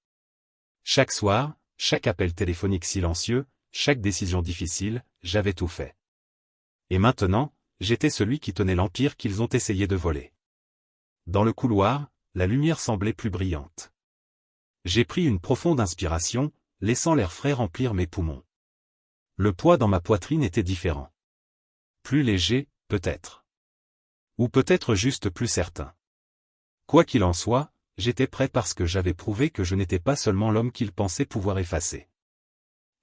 Chaque soir, chaque appel téléphonique silencieux, chaque décision difficile, j'avais tout fait. Et maintenant, j'étais celui qui tenait l'empire qu'ils ont essayé de voler. Dans le couloir, la lumière semblait plus brillante. J'ai pris une profonde inspiration, laissant l'air frais remplir mes poumons. Le poids dans ma poitrine était différent. Plus léger, peut-être. Ou peut-être juste plus certain. Quoi qu'il en soit, j'étais prêt parce que j'avais prouvé que je n'étais pas seulement l'homme qu'il pensait pouvoir effacer.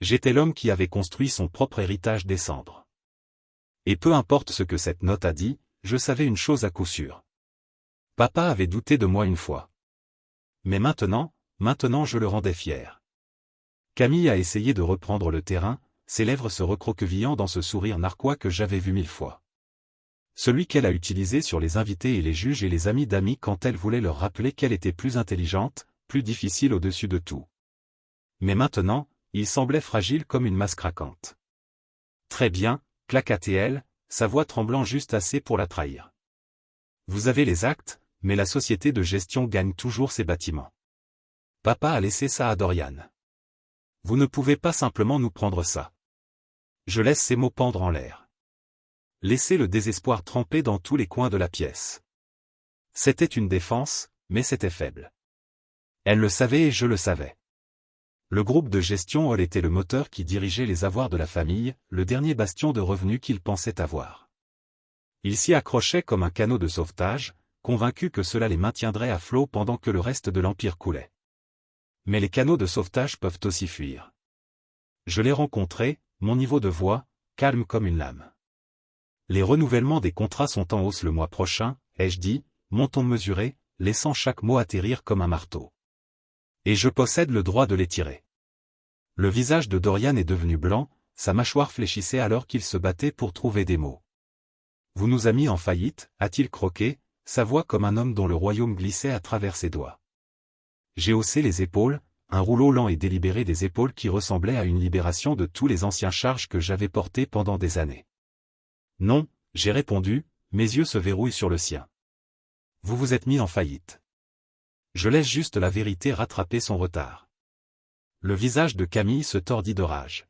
J'étais l'homme qui avait construit son propre héritage des cendres. Et peu importe ce que cette note a dit, je savais une chose à coup sûr. Papa avait douté de moi une fois. Mais maintenant je le rendais fier. Camille a essayé de reprendre le terrain, ses lèvres se recroquevillant dans ce sourire narquois que j'avais vu 1000 fois. Celui qu'elle a utilisé sur les invités et les juges et les amis d'amis quand elle voulait leur rappeler qu'elle était plus intelligente, plus difficile au-dessus de tout. Mais maintenant, il semblait fragile comme une masse craquante. Très bien, claqua-t-elle, sa voix tremblant juste assez pour la trahir. Vous avez les actes, mais la société de gestion gagne toujours ses bâtiments. Papa a laissé ça à Dorian. Vous ne pouvez pas simplement nous prendre ça. Je laisse ces mots pendre en l'air. Laissez le désespoir tremper dans tous les coins de la pièce. C'était une défense, mais c'était faible. Elle le savait et je le savais. Le groupe de gestion Hall était le moteur qui dirigeait les avoirs de la famille, le dernier bastion de revenus qu'ils pensaient avoir. Ils s'y accrochaient comme un canot de sauvetage, convaincus que cela les maintiendrait à flot pendant que le reste de l'Empire coulait. Mais les canots de sauvetage peuvent aussi fuir. Je l'ai rencontré, mon niveau de voix, calme comme une lame. Les renouvellements des contrats sont en hausse le mois prochain, ai-je dit, mon ton mesuré, laissant chaque mot atterrir comme un marteau. Et je possède le droit de les tirer. Le visage de Dorian est devenu blanc, sa mâchoire fléchissait alors qu'il se battait pour trouver des mots. Vous nous a mis en faillite, a-t-il croqué, sa voix comme un homme dont le royaume glissait à travers ses doigts. J'ai haussé les épaules, un rouleau lent et délibéré des épaules qui ressemblait à une libération de tous les anciens charges que j'avais portés pendant des années. Non, j'ai répondu, mes yeux se verrouillent sur le sien. Vous vous êtes mis en faillite. Je laisse juste la vérité rattraper son retard. Le visage de Camille se tordit de rage.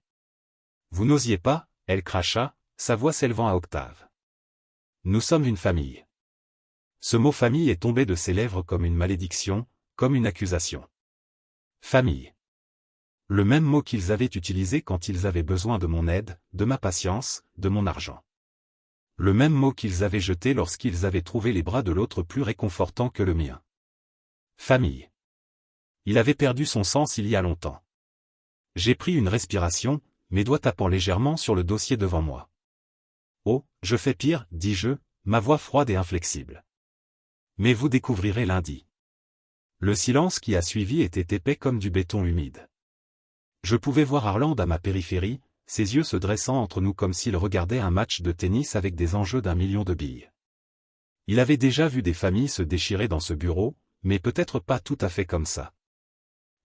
Vous n'osiez pas, elle cracha, sa voix s'élevant à octave. Nous sommes une famille. Ce mot famille est tombé de ses lèvres comme une malédiction, comme une accusation. Famille. Le même mot qu'ils avaient utilisé quand ils avaient besoin de mon aide, de ma patience, de mon argent. Le même mot qu'ils avaient jeté lorsqu'ils avaient trouvé les bras de l'autre plus réconfortants que le mien. Famille. Il avait perdu son sens il y a longtemps. J'ai pris une respiration, mes doigts tapant légèrement sur le dossier devant moi. Oh, je fais pire, dis-je, ma voix froide et inflexible. Mais vous découvrirez lundi. Le silence qui a suivi était épais comme du béton humide. Je pouvais voir Harland à ma périphérie, ses yeux se dressant entre nous comme s'il regardait un match de tennis avec des enjeux d'1 million de billes. Il avait déjà vu des familles se déchirer dans ce bureau, mais peut-être pas tout à fait comme ça.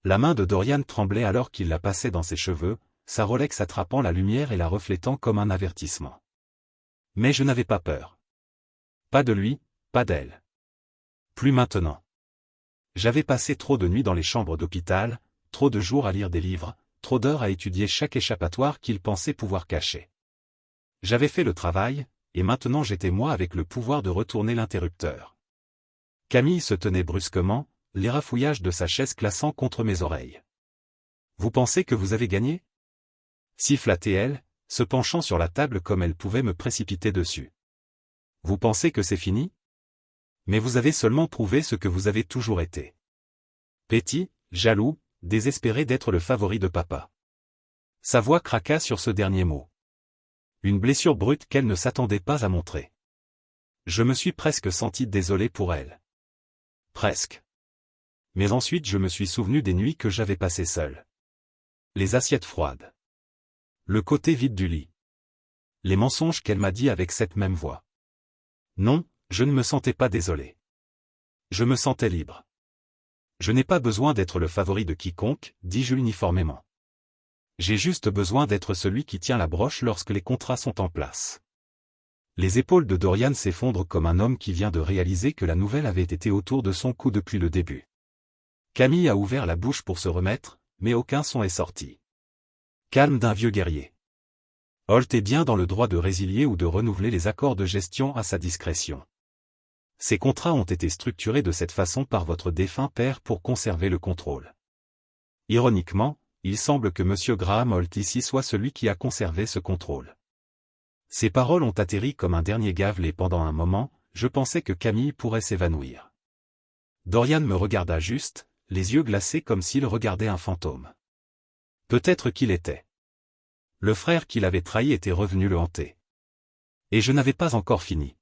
La main de Dorian tremblait alors qu'il la passait dans ses cheveux, sa Rolex attrapant la lumière et la reflétant comme un avertissement. Mais je n'avais pas peur. Pas de lui, pas d'elle. Plus maintenant. J'avais passé trop de nuits dans les chambres d'hôpital, trop de jours à lire des livres, trop d'heures à étudier chaque échappatoire qu'ils pensaient pouvoir cacher. J'avais fait le travail, et maintenant j'étais moi avec le pouvoir de retourner l'interrupteur. Camille se tenait brusquement, les rafouillages de sa chaise classant contre mes oreilles. Vous pensez que vous avez gagné? Siffla-t-elle, se penchant sur la table comme elle pouvait me précipiter dessus. Vous pensez que c'est fini? Mais vous avez seulement prouvé ce que vous avez toujours été. Petit, jaloux, désespéré d'être le favori de papa. Sa voix craqua sur ce dernier mot. Une blessure brute qu'elle ne s'attendait pas à montrer. Je me suis presque senti désolé pour elle. Presque. Mais ensuite je me suis souvenu des nuits que j'avais passées seul. Les assiettes froides. Le côté vide du lit. Les mensonges qu'elle m'a dit avec cette même voix. Non, je ne me sentais pas désolé. Je me sentais libre. Je n'ai pas besoin d'être le favori de quiconque, dis-je uniformément. J'ai juste besoin d'être celui qui tient la broche lorsque les contrats sont en place. Les épaules de Dorian s'effondrent comme un homme qui vient de réaliser que la nouvelle avait été autour de son cou depuis le début. Camille a ouvert la bouche pour se remettre, mais aucun son est sorti. Calme d'un vieux guerrier. Holt est bien dans le droit de résilier ou de renouveler les accords de gestion à sa discrétion. Ces contrats ont été structurés de cette façon par votre défunt père pour conserver le contrôle. Ironiquement, il semble que M. Graham Holt ici soit celui qui a conservé ce contrôle. Ces paroles ont atterri comme un dernier gave et pendant un moment, je pensais que Camille pourrait s'évanouir. Dorian me regarda juste, les yeux glacés comme s'il regardait un fantôme. Peut-être qu'il était. Le frère qui l'avait trahi était revenu le hanter. Et je n'avais pas encore fini.